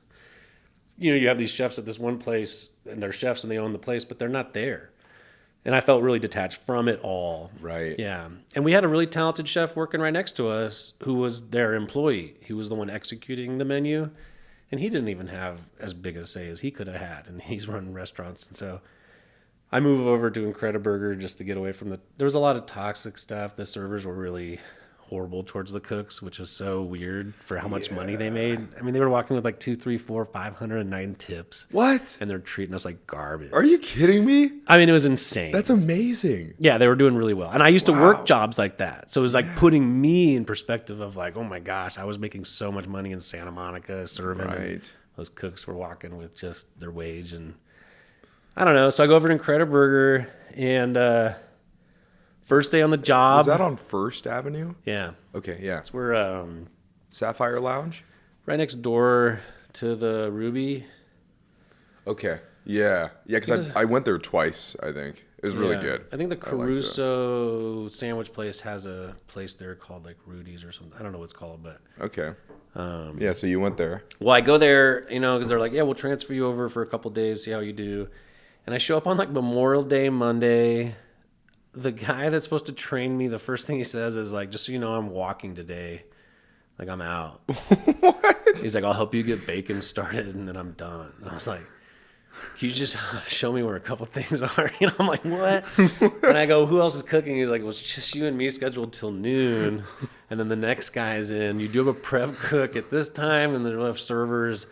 you have these chefs at this one place and they're chefs and they own the place, but they're not there. And I felt really detached from it all. Right. Yeah. And we had a really talented chef working right next to us who was their employee. He was the one executing the menu, and he didn't even have as big a say as he could have had, and he's running restaurants. And so I moved over to Incrediburger just to get away from there was a lot of toxic stuff. The servers were really horrible towards the cooks, which was so weird for how much money they made. I mean, they were walking with 2, 3, 4, 509 tips. What? And they're treating us like garbage. Are you kidding me? I mean, it was insane. That's amazing. Yeah, they were doing really well. And I used to work jobs like that. So it was putting me in perspective of oh my gosh, I was making so much money in Santa Monica serving. Right. Those cooks were walking with just their wage. And I don't know. So I go over to Incrediburger and first day on the job. Is that on First Avenue? Yeah. Okay, yeah. It's where Sapphire Lounge? right next door to the Ruby. Okay. Yeah, because I went there twice. I think it was really good. I think the I liked it. Caruso sandwich place has a place there called like Rudy's or something. I don't know what it's called, but Okay. Yeah, so you went there. well, I go there, because they're like, yeah, we'll transfer you over for a couple days, see how you do. And I show up on like Memorial Day Monday. The guy that's supposed to train me, the first thing he says is like, just so you know, I'm walking today. Like, I'm out. What? He's like, I'll help you get bacon started, and then I'm done. And I was like, can you just show me where a couple things are? I'm like, what? And I go, who else is cooking? He's like, well, it's just you and me scheduled till noon. And then the next guy's in. You do have a prep cook at this time, and then we have servers.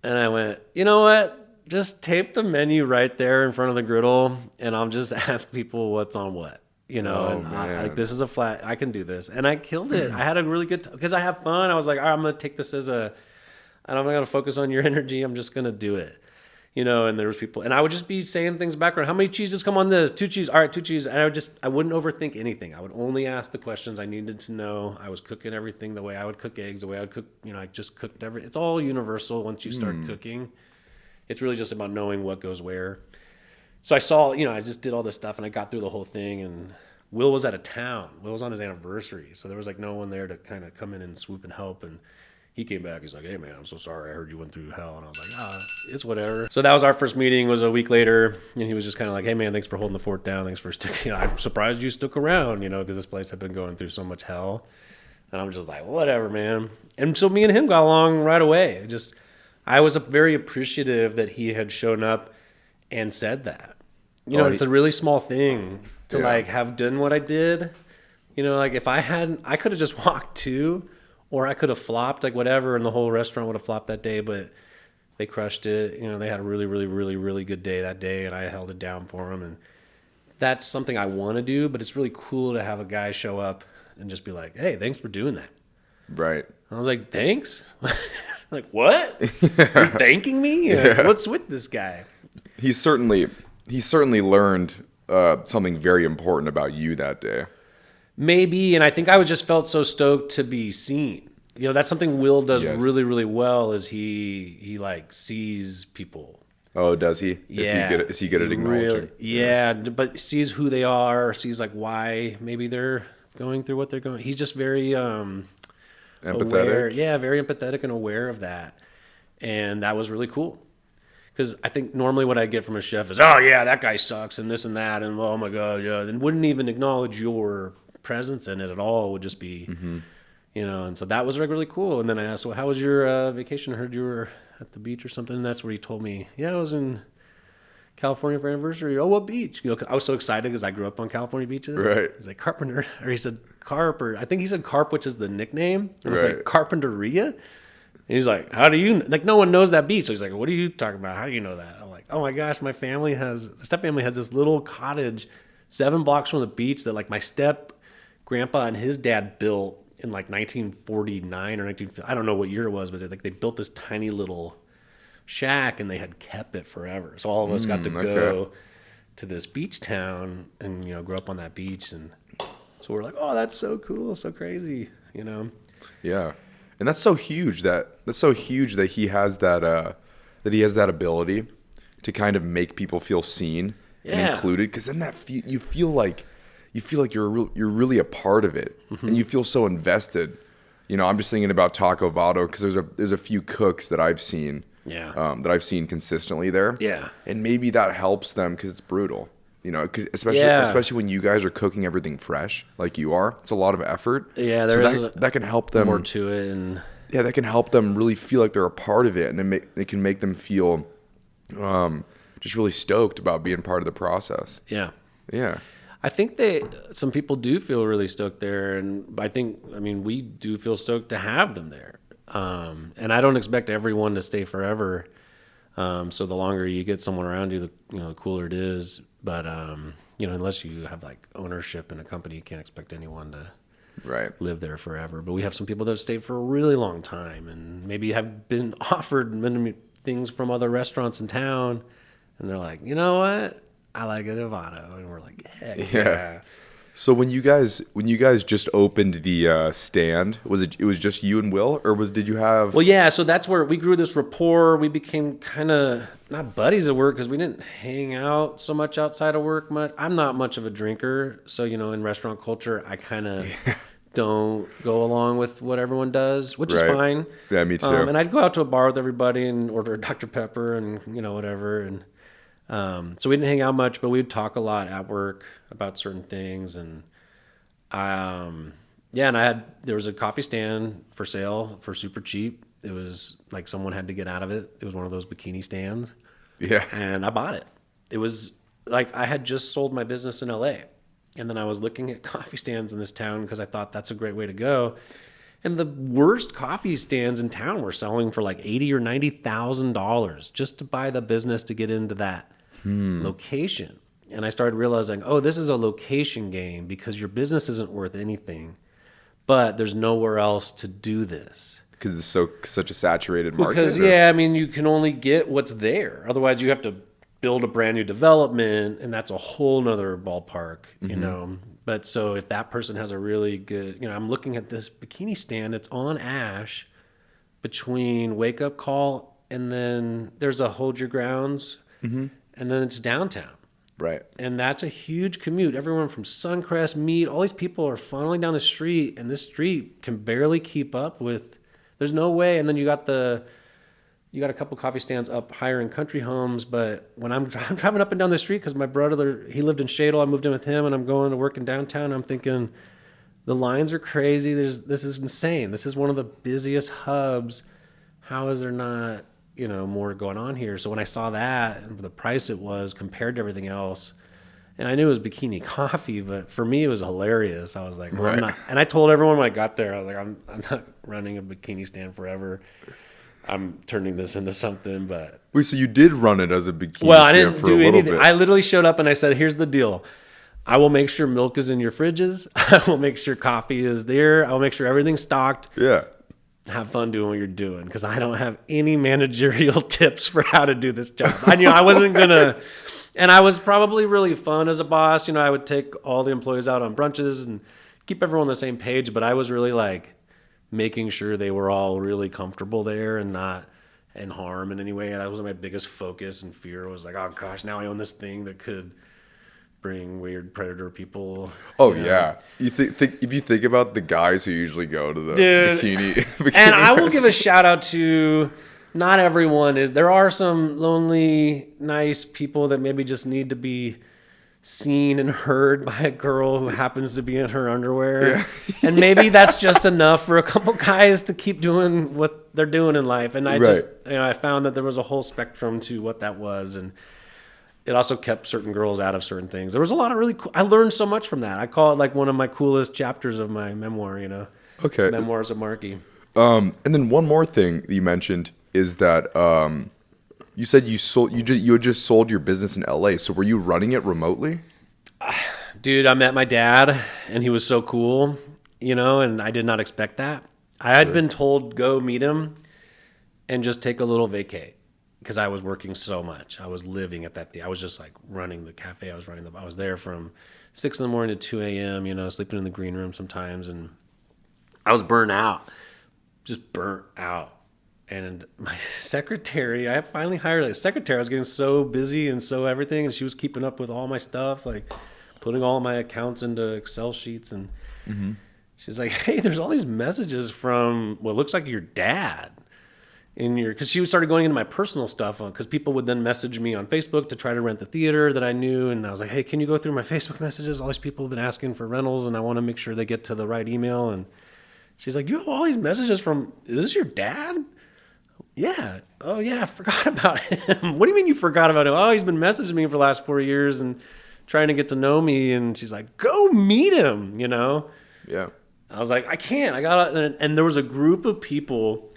And I went, you know what? Just tape the menu right there in front of the griddle, and I'll just ask people what's on what. Like, this is a flat. I can do this, and I killed it. I had a really good because I have fun. I was like, all right, I'm gonna take this and I'm not gonna focus on your energy. I'm just gonna do it. And there was people, and I would just be saying things background. How many cheeses come on this? 2 cheese. All right, 2 cheese. And I wouldn't overthink anything. I would only ask the questions I needed to know. I was cooking everything the way I would cook eggs, the way I would cook. I just cooked everything. It's all universal once you start cooking. It's really just about knowing what goes where. So I saw, I just did all this stuff, and I got through the whole thing. And Will was out of town. Will was on his anniversary, so there was like no one there to kind of come in and swoop and help. And he came back. He's like, hey, man, I'm so sorry. I heard you went through hell. And I was like, it's whatever. So that was our first meeting, was a week later. And he was just kind of like, hey, man, thanks for holding the fort down. Thanks for sticking. I'm surprised you stuck around, because this place had been going through so much hell. And I'm just like, whatever, man. And so me and him got along right away. I was very appreciative that he had shown up and said that. It's a really small thing to like have done what I did. Like if I could have just walked too. Or I could have flopped, like whatever, and the whole restaurant would have flopped that day, but they crushed it. They had a really, really, really, really good day that day, and I held it down for them. And that's something I want to do, but it's really cool to have a guy show up and just be like, hey, thanks for doing that. Right. I was like, thanks? Like, what? You're thanking me? What's with this guy? He certainly learned something very important about you that day. Maybe, and I think I just felt so stoked to be seen. That's something Will does really, really well, is he like sees people. Oh, does he? Yeah. Is he good at acknowledging? Yeah, but sees who they are, sees like why maybe they're going through what they're going. He's just very empathetic. Aware. Yeah, very empathetic and aware of that. And that was really cool. Because I think normally what I get from a chef is, oh yeah, that guy sucks and this and that, and oh my God, yeah, and wouldn't even acknowledge your presence in it at all. Would just be, and so that was really cool. And then I asked, well, how was your vacation? I heard you were at the beach or something. And that's where he told me, yeah, I was in California for anniversary. Oh, what beach? I was so excited because I grew up on California beaches. Right. He's like, Carpenter, or he said Carp, or I think he said Carp, which is the nickname. And I was right. like, Carpinteria? And he's like, how do you, like, no one knows that beach. So he's like, what are you talking about? How do you know that? I'm like, oh my gosh, my family step family has this little cottage 7 blocks from the beach that like my step grandpa and his dad built in like 1949 or 1950. I don't know what year it was, but like they built this tiny little shack and they had kept it forever. So all of us got to go to this beach town and grow up on that beach, and so we're like, oh, that's so cool, so crazy, Yeah, and that's so huge that he has that ability to kind of make people feel seen and included, because then you feel like you're really a part of it, and you feel so invested. I'm just thinking about Taco Vado because there's a few cooks that I've seen, that I've seen consistently there, and maybe that helps them because it's brutal, because especially when you guys are cooking everything fresh like you are, it's a lot of effort. Yeah, that can help them more to it, and that can help them really feel like they're a part of it, and it can make them feel just really stoked about being part of the process. Yeah. I think some people do feel really stoked there, and we do feel stoked to have them there. And I don't expect everyone to stay forever. So the longer you get someone around you, the cooler it is. But unless you have like ownership in a company, you can't expect anyone to live there forever. But we have some people that have stayed for a really long time, and maybe have been offered many things from other restaurants in town, and they're like, you know what? I like it at Vado. And we're like, heck yeah. So when you guys just opened the stand, it was just you and Will, or did you have? Well, yeah, so that's where we grew this rapport. We became kind of not buddies at work because we didn't hang out so much outside of work much. I'm not much of a drinker, so in restaurant culture, I kind of don't go along with what everyone does, which is fine. Yeah, me too. And I'd go out to a bar with everybody and order a Dr. Pepper and whatever. And so we didn't hang out much, but we'd talk a lot at work about certain things. And and there was a coffee stand for sale for super cheap. It was like someone had to get out of it. It was one of those bikini stands. Yeah. And I bought it. It was like I had just sold my business in LA. And then I was looking at coffee stands in this town because I thought that's a great way to go. And the worst coffee stands in town were selling for like $80,000 or $90,000 just to buy the business to get into that location. And I started realizing, this is a location game because your business isn't worth anything, but there's nowhere else to do this. Because it's such a saturated market? Because, you can only get what's there. Otherwise, you have to build a brand new development, and that's a whole nother ballpark, you know. But so if that person has a really good, I'm looking at this bikini stand, it's on Ash between Wake Up Call and then there's a Hold Your Grounds, and then it's downtown. Right. And that's a huge commute. Everyone from Suncrest, Mead, all these people are funneling down the street, and this street can barely keep up with, there's no way. And then you got a couple coffee stands up higher in country homes, but when I'm driving up and down the street, because my brother, he lived in Shoutout, I moved in with him, and I'm going to work in downtown, I'm thinking, the lines are crazy, this is insane. This is one of the busiest hubs. How is there not, more going on here? So when I saw that, and for the price it was compared to everything else, and I knew it was bikini coffee, but for me it was hilarious. I was like, I'm not, and I told everyone when I got there, I was like, I'm not running a bikini stand forever. I'm turning this into something, but... Wait, so you did run it as a bikini Well, I stand didn't for do a little anything. bit. I literally showed up and I said, here's the deal. I will make sure milk is in your fridges. I will make sure coffee is there. I will make sure everything's stocked. Yeah. Have fun doing what you're doing, because I don't have any managerial tips for how to do this job. I wasn't going to... And I was probably really fun as a boss. I would take all the employees out on brunches and keep everyone on the same page, but I was really like making sure they were all really comfortable there and not in harm in any way. That was my biggest focus and fear, was like, oh gosh, now I own this thing that could bring weird predator people. Oh yeah, you think if you think about the guys who usually go to the bikini and I will give a shout out to, not everyone is, there are some lonely, nice people that maybe just need to be seen and heard by a girl who happens to be in her underwear. Yeah. And maybe that's just enough for a couple guys to keep doing what they're doing in life. And I just, I found that there was a whole spectrum to what that was. And it also kept certain girls out of certain things. There was a lot of really cool, I learned so much from that. I call it like one of my coolest chapters of my memoir, Okay. Memoirs of Marky. And then one more thing you mentioned is that you said you had just sold your business in LA. So were you running it remotely? Dude, I met my dad and he was so cool, and I did not expect that. I had been told go meet him and just take a little vacay because I was working so much. I was living at that. I was just like running the cafe. I was there from 6 a.m. to 2 a.m., sleeping in the green room sometimes. And I was burnt out, just burnt out. And my secretary, I finally hired a secretary. I was getting so busy and so everything, and she was keeping up with all my stuff, like putting all my accounts into Excel sheets. And she's like, hey, there's all these messages from what looks like your dad in your, because she started going into my personal stuff, because people would then message me on Facebook to try to rent the theater that I knew. And I was like, hey, can you go through my Facebook messages? All these people have been asking for rentals, and I want to make sure they get to the right email. And she's like, you have all these messages from, is this your dad? Yeah. Oh, yeah, I forgot about him. What do you mean you forgot about him? Oh, he's been messaging me for the last 4 years and trying to get to know me. And she's like, go meet him, Yeah. I was like, I can't. And there was a group of people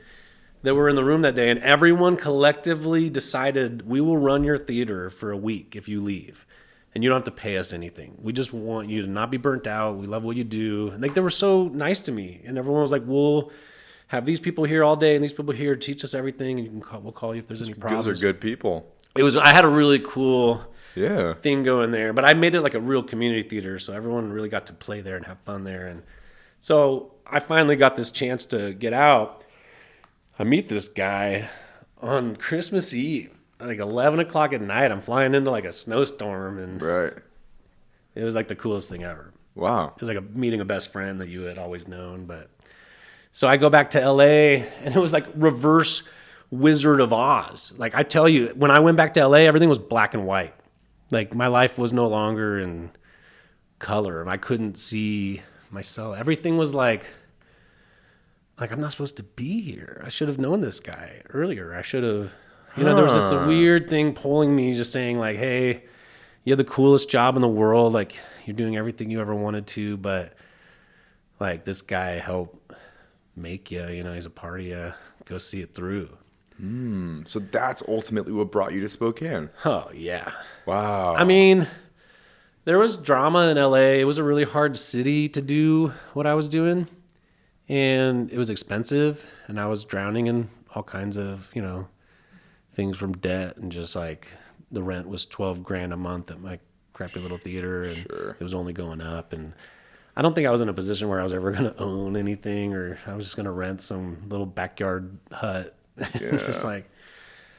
that were in the room that day, and everyone collectively decided, we will run your theater for a week if you leave. And you don't have to pay us anything. We just want you to not be burnt out. We love what you do. And they were so nice to me. And everyone was like, we'll have these people here all day and these people here teach us everything, and we'll call you if there's any problems. Those are good people. I had a really cool Yeah. thing going there. But I made it like a real community theater, so everyone really got to play there and have fun there. And so I finally got this chance to get out. I meet this guy on Christmas Eve, like 11 o'clock at night. I'm flying into like a snowstorm, and Right. it was like the coolest thing ever. Wow. It was like meeting a best friend that you had always known. But so I go back to LA, and it was like reverse Wizard of Oz. Like I tell you, when I went back to LA, everything was black and white. Like my life was no longer in color. I couldn't see myself. Everything was like I'm not supposed to be here. I should have known this guy earlier. I should have, there was this weird thing pulling me, just saying like, hey, you have the coolest job in the world. Like you're doing everything you ever wanted to, but like this guy helped make you, he's a part of you. Go see it through. So that's ultimately what brought you to Spokane. Oh yeah. Wow. I mean, there was drama in LA. It was a really hard city to do what I was doing. And it was expensive, and I was drowning in all kinds of, things from debt, and just like the rent was $12,000 a month at my crappy little theater, and Sure. it was only going up. And I don't think I was in a position where I was ever going to own anything, or I was just going to rent some little backyard hut. Yeah. Just like,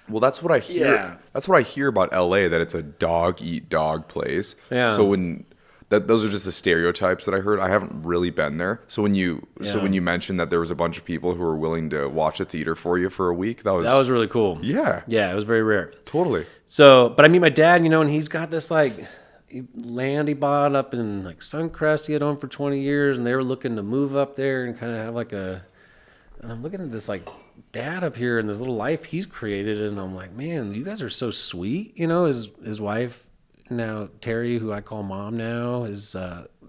Well, that's what I hear. Yeah. That's what I hear about LA, that it's a dog eat dog place. Yeah. So those are just the stereotypes that I heard. I haven't really been there. So when you mentioned that there was a bunch of people who were willing to watch a theater for you for a week, that was really cool. yeah. Yeah, it was very rare. Totally. So, but I meet my dad, and he's got this like land he bought up in like Suncrest he had owned for 20 years, and they were looking to move up there and kind of have and I'm looking at this like dad up here and this little life he's created, and I'm like, man, you guys are so sweet. His wife now, Terry, who I call mom now, is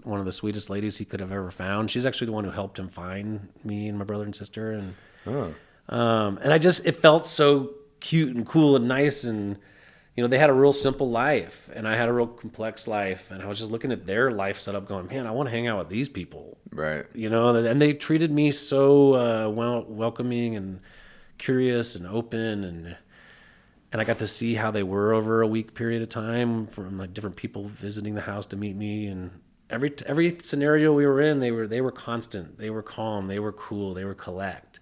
one of the sweetest ladies he could have ever found. She's actually the one who helped him find me and my brother and sister, and it felt so cute and cool and nice, and they had a real simple life, and I had a real complex life, and I was just looking at their life setup going, man, I want to hang out with these people. Right. And they treated me so welcoming and curious and open, and I got to see how they were over a week period of time, from like different people visiting the house to meet me, and every scenario we were in, they were constant, they were calm, they were cool, they were collect.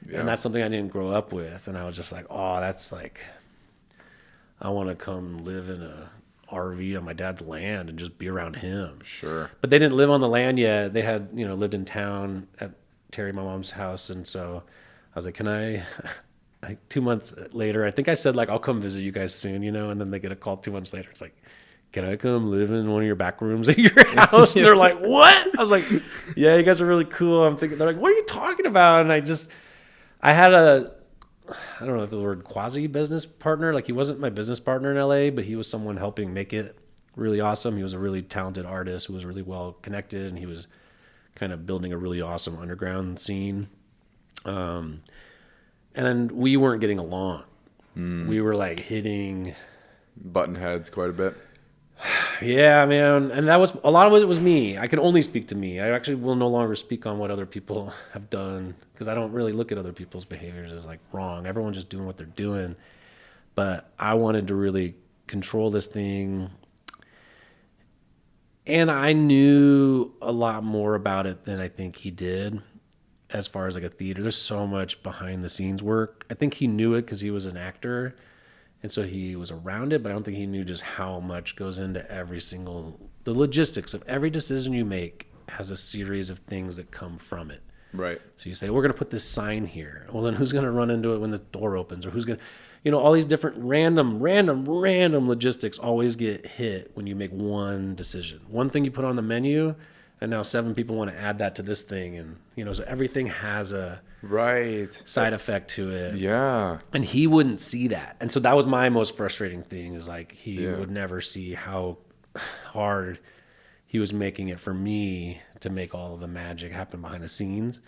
Yeah. And that's something I didn't grow up with, and I was just like, oh, that's like, I want to come live in a RV on my dad's land and just be around him. Sure. But they didn't live on the land yet. They had, lived in town at Terry, my mom's house. And so I was like, can I, like 2 months later, I think I said like, I'll come visit you guys soon, and then they get a call 2 months later. It's like, can I come live in one of your back rooms at your house? And they're like, what? I was like, yeah, you guys are really cool. I'm thinking, they're like, what are you talking about? And I had I don't know if the word quasi business partner, like he wasn't my business partner in LA, but he was someone helping make it really awesome. He was a really talented artist who was really well connected, and he was kind of building a really awesome underground scene. And we weren't getting along. We were like hitting Button heads quite a bit. Yeah, man. And that was a lot of it was me. I can only speak to me. I actually will no longer speak on what other people have done, because I don't really look at other people's behaviors as like wrong. Everyone's just doing what they're doing. But I wanted to really control this thing. And I knew a lot more about it than I think he did, as far as like a theater. There's so much behind the scenes work. I think he knew it because he was an actor. And so he was around it, but I don't think he knew just how much goes into the logistics of every decision you make has a series of things that come from it. Right. So you say, we're going to put this sign here. Well, then who's going to run into it when the door opens? Or who's going to, all these different random logistics always get hit when you make one decision. One thing you put on the menu, and now 7 people want to add that to this thing. And, so everything has a side effect to it. Yeah. And he wouldn't see that. And so that was my most frustrating thing, is like he would never see how hard he was making it for me to make all of the magic happen behind the scenes.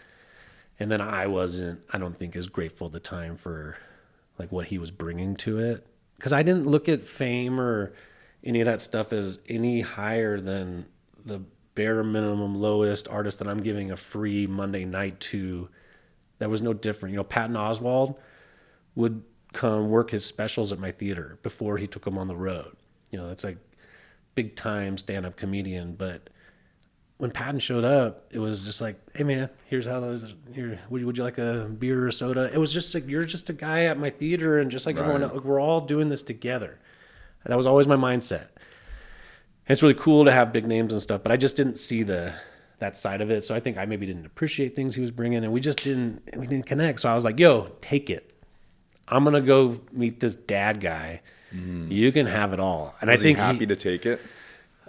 And then I don't think as grateful at the time for like what he was bringing to it. Because I didn't look at fame or any of that stuff as any higher than the bare minimum lowest artist that I'm giving a free Monday night to. That was no different. Patton Oswalt would come work his specials at my theater before he took them on the road. that's like big time stand-up comedian. But when Patton showed up, it was just like, hey man, here's how those, here, would you like a beer or a soda? It was just like, you're just a guy at my theater, and just like everyone else, we're all doing this together. And that was always my mindset. And it's really cool to have big names and stuff, but I just didn't see that side of it. So I think I maybe didn't appreciate things he was bringing, and we didn't connect. So I was like, yo, take it. I'm going to go meet this dad guy. You can have it all. And Was I think he happy to take it?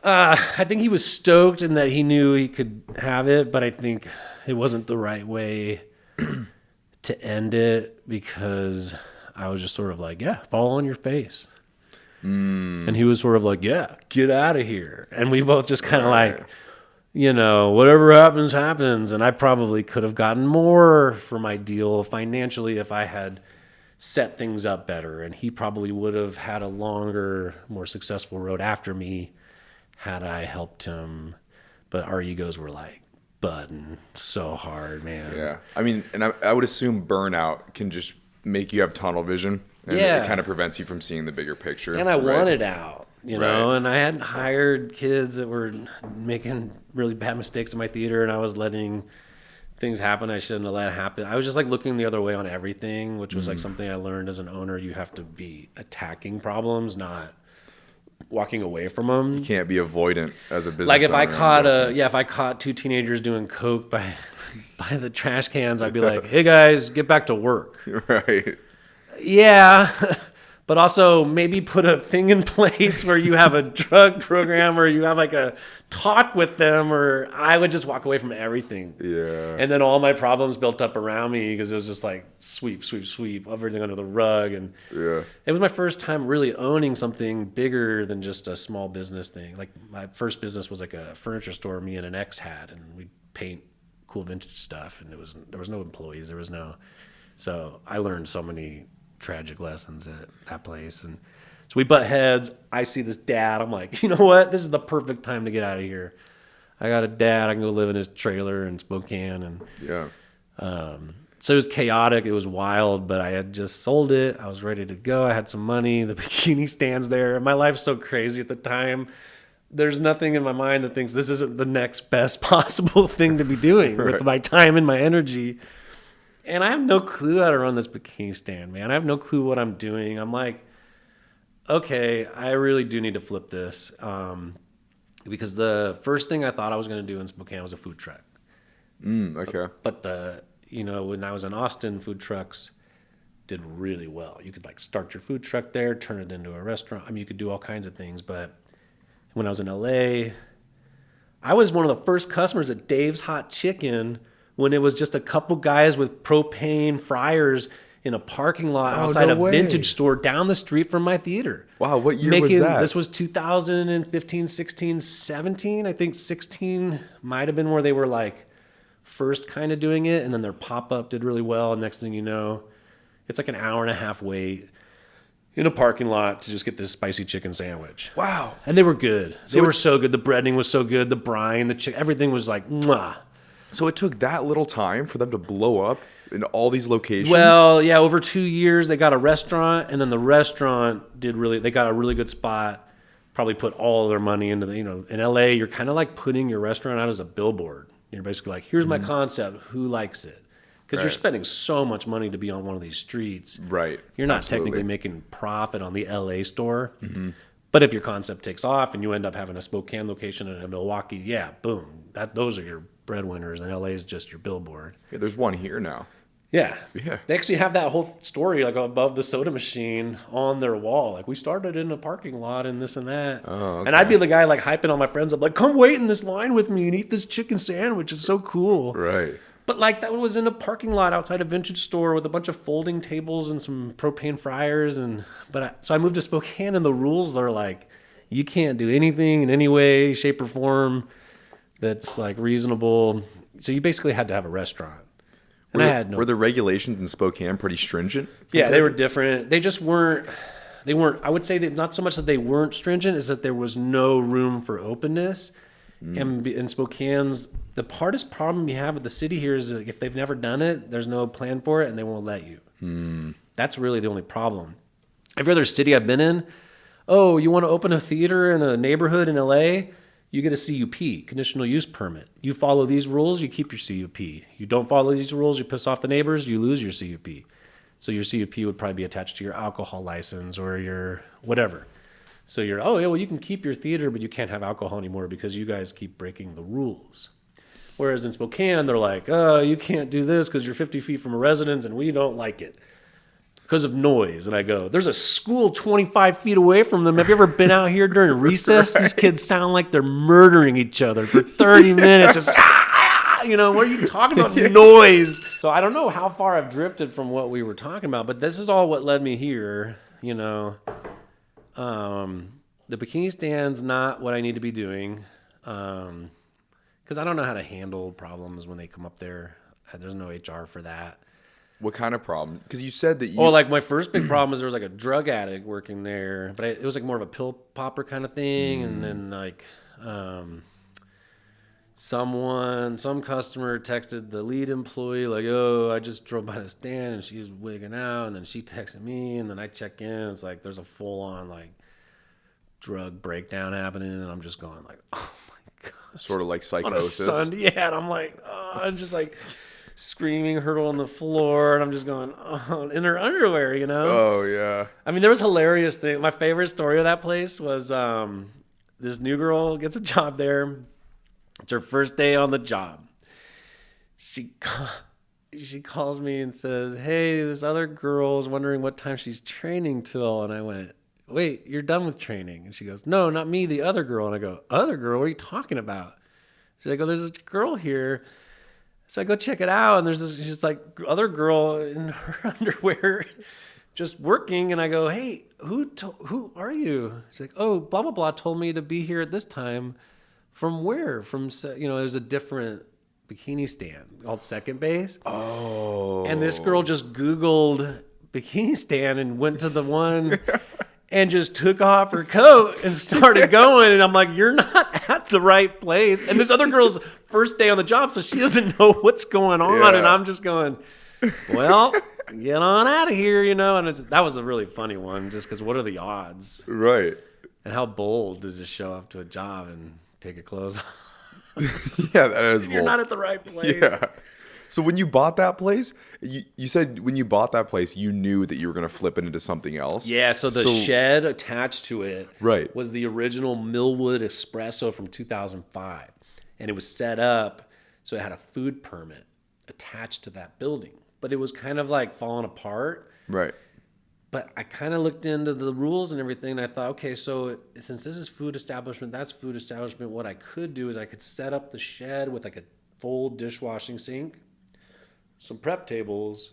I think he was stoked and that he knew he could have it, but I think it wasn't the right way to end it, because I was just sort of like, yeah, fall on your face. And he was sort of like, yeah, get out of here. And we both just kind of like, whatever happens, happens. And I probably could have gotten more for my deal financially if I had set things up better. And he probably would have had a longer, more successful road after me had I helped him. But our egos were like butting so hard, man. Yeah. I mean, and I would assume burnout can just make you have tunnel vision. And it kind of prevents you from seeing the bigger picture. And I wanted out, and I hadn't hired kids that were making really bad mistakes in my theater, and I was letting things happen I shouldn't have let happen. I was just like looking the other way on everything, which was like something I learned as an owner. You have to be attacking problems, not walking away from them. You can't be avoidant as a business Like if owner, I caught two teenagers doing coke by the trash cans, I'd be like, hey guys, get back to work. Right. Yeah, but also maybe put a thing in place where you have a drug program, or you have like a talk with them, or I would just walk away from everything. Yeah. And then all my problems built up around me, because it was just like sweep, everything under the rug. And it was my first time really owning something bigger than just a small business thing. Like my first business was like a furniture store me and an ex had, and we'd paint cool vintage stuff, and there was no employees, so I learned so many tragic lessons at that place. And so we butt heads. I see this dad. I'm like, you know what? This is the perfect time to get out of here. I got a dad. I can go live in his trailer in Spokane. And so it was chaotic. It was wild, but I had just sold it. I was ready to go. I had some money. The Bikini stands there. My life's so crazy at the time. There's nothing in my mind that thinks this isn't the next best possible thing to be doing with my time and my energy. And I have no clue how to run this Bikini stand, man. I have no clue what I'm doing. I'm like, okay, I really do need to flip this. Because the first thing I thought I was going to do in Spokane was a food truck. Okay. But when I was in Austin, food trucks did really well. You could like start your food truck there, turn it into a restaurant. I mean, you could do all kinds of things. But when I was in LA, I was one of the first customers at Dave's Hot Chicken, when it was just a couple guys with propane fryers in a parking lot outside a vintage store down the street from my theater. Wow, what year was that? This was 2015, 16, 17. I think 16 might have been where they were like first kind of doing it, and then their pop-up did really well, and next thing you know, it's like an hour and a half wait in a parking lot to just get this spicy chicken sandwich. Wow. And they were good. They were so good. The breading was so good. The brine, the chicken, everything was like, mwah. So it took that little time for them to blow up in all these locations? Well, yeah, over 2 years, they got a restaurant, and then the restaurant they got a really good spot, probably put all their money into in LA, you're kind of like putting your restaurant out as a billboard. You're basically like, here's my concept, who likes it? Because you're spending so much money to be on one of these streets. Right. You're not technically making profit on the LA store. Mm-hmm. But if your concept takes off and you end up having a Spokane location and a Milwaukee, yeah, boom. Those are your breadwinners, and LA is just your billboard. Yeah, there's one here now. Yeah. Yeah. They actually have that whole story like above the soda machine on their wall. Like, we started in a parking lot and this and that. Oh, okay. And I'd be the guy like hyping on my friends up, like, come wait in this line with me and eat this chicken sandwich. It's so cool. Right. But like, that was in a parking lot outside a vintage store with a bunch of folding tables and some propane fryers. So I moved to Spokane, and the rules are like, you can't do anything in any way, shape, or form that's like reasonable. So you basically had to have a restaurant. And were the regulations in Spokane pretty stringent? Yeah, they were different. They just weren't. I would say that not so much that they weren't stringent, is that there was no room for openness. And in Spokane's, the hardest problem you have with the city here is if they've never done it, there's no plan for it, and they won't let you. That's really the only problem. Every other city I've been in, oh, you want to open a theater in a neighborhood in LA? You get a CUP, conditional use permit. You follow these rules, you keep your CUP. You don't follow these rules, you piss off the neighbors, you lose your CUP. So your CUP would probably be attached to your alcohol license or your whatever. So you're, oh, yeah, well, you can keep your theater, but you can't have alcohol anymore because you guys keep breaking the rules. Whereas in Spokane, they're like, oh, you can't do this because you're 50 feet from a residence and we don't like it because of noise. And I go, there's a school 25 feet away from them. Have you ever been out here during recess? Right. These kids sound like they're murdering each other for 30 minutes. Just, you know, what are you talking about? Noise. So I don't know how far I've drifted from what we were talking about, but this is all what led me here, you know. The bikini stand's not what I need to be doing. Because I don't know how to handle problems when they come up there. There's no HR for that. What kind of problem? Because you said that you... Oh, like my first big problem was there was like a drug addict working there. But it was like more of a pill popper kind of thing. And then like some customer texted the lead employee like, oh, I just drove by the stand and she was wigging out. And then she texted me and then I check in. And it's like there's a full on like drug breakdown happening. And I'm just going like, oh my God. Sort of like psychosis. On a Sunday, yeah, and I'm like, oh, I'm just like screaming, hurtle on the floor, and I'm just going, oh, in her underwear, you know? Oh, yeah. I mean, there was hilarious thing. My favorite story of that place was this new girl gets a job there. It's her first day on the job. She calls me and says, hey, this other girl is wondering what time she's training till, and I went, wait, you're done with training? And she goes, no, not me, the other girl. And I go, other girl? What are you talking about? She's like, oh, there's this girl here. So I go check it out, and there's this just like other girl in her underwear just working. And I go, hey, who are you? She's like, oh, blah, blah, blah, told me to be here at this time. From where? From, you know, there's a different bikini stand called Second Base. Oh. And this girl just Googled bikini stand and went to the one... and just took off her coat and started going. And I'm like, you're not at the right place. And this other girl's first day on the job, so she doesn't know what's going on. Yeah. And I'm just going, well, get on out of here, you know. And that was a really funny one, just because what are the odds? Right. And how bold does it show up to a job and take your clothes off? Yeah, that is bold. You're not at the right place. Yeah. So when you bought that place, you said when you bought that place, you knew that you were going to flip it into something else. Yeah, so the shed attached to it right. was the original Millwood Espresso from 2005. And it was set up so it had a food permit attached to that building. But it was kind of like falling apart. Right. But I kind of looked into the rules and everything, and I thought, okay, so since this is food establishment, that's food establishment, what I could do is I could set up the shed with like a full dishwashing sink, some prep tables,